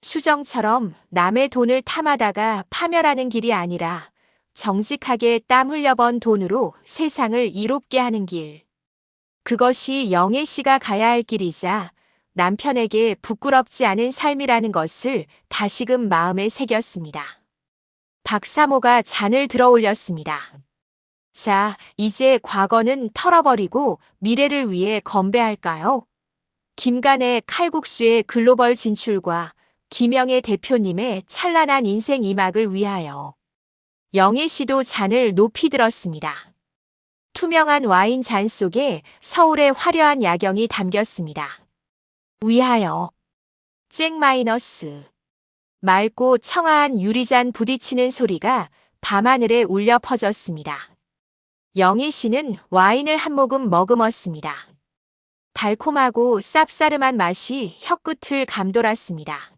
수정처럼 남의 돈을 탐하다가 파멸하는 길이 아니라 정직하게 땀 흘려번 돈으로 세상을 이롭게 하는 길. 그것이 영희 씨가 가야 할 길이자 남편에게 부끄럽지 않은 삶이라는 것을 다시금 마음에 새겼습니다. 박사모가 잔을 들어 올렸습니다. 자, 이제 과거는 털어버리고 미래를 위해 건배할까요? 김간의 칼국수의 글로벌 진출과 김영애 대표님의 찬란한 인생 이막을 위하여. 영희 씨도 잔을 높이 들었습니다. 투명한 와인 잔 속에 서울의 화려한 야경이 담겼습니다. 위하여. 잭 마이너스. 맑고 청아한 유리잔 부딪히는 소리가 밤하늘에 울려 퍼졌습니다. 영희 씨는 와인을 한 모금 머금었습니다. 달콤하고 쌉싸름한 맛이 혀끝을 감돌았습니다.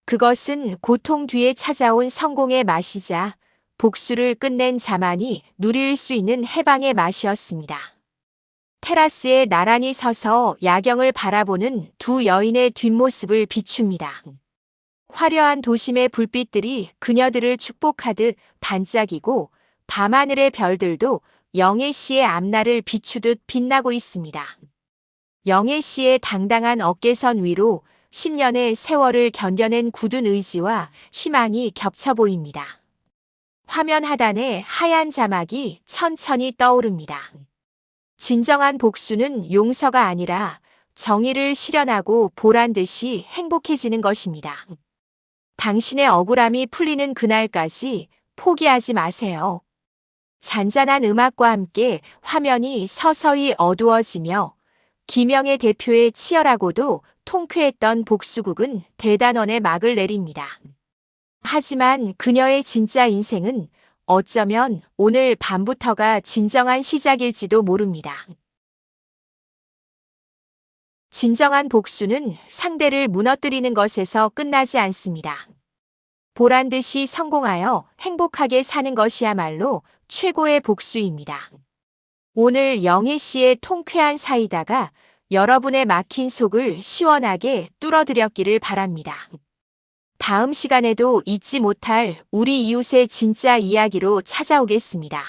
그것은 고통 뒤에 찾아온 성공의 맛이자 복수를 끝낸 자만이 누릴 수 있는 해방의 맛이었습니다. 테라스에 나란히 서서 야경을 바라보는 두 여인의 뒷모습을 비춥니다. 화려한 도심의 불빛들이 그녀들을 축복하듯 반짝이고 밤하늘의 별들도 영애 씨의 앞날을 비추듯 빛나고 있습니다. 영애 씨의 당당한 어깨선 위로 10년의 세월을 견뎌낸 굳은 의지와 희망이 겹쳐 보입니다. 화면 하단에 하얀 자막이 천천히 떠오릅니다. 진정한 복수는 용서가 아니라 정의를 실현하고 보란 듯이 행복해지는 것입니다. 당신의 억울함이 풀리는 그날까지 포기하지 마세요. 잔잔한 음악과 함께 화면이 서서히 어두워지며 김영애 대표의 치열하고도 통쾌했던 복수극은 대단원의 막을 내립니다. 하지만 그녀의 진짜 인생은 어쩌면 오늘 밤부터가 진정한 시작일지도 모릅니다. 진정한 복수는 상대를 무너뜨리는 것에서 끝나지 않습니다. 보란 듯이 성공하여 행복하게 사는 것이야말로 최고의 복수입니다. 오늘 영희 씨의 통쾌한 사이다가 여러분의 막힌 속을 시원하게 뚫어드렸기를 바랍니다. 다음 시간에도 잊지 못할 우리 이웃의 진짜 이야기로 찾아오겠습니다.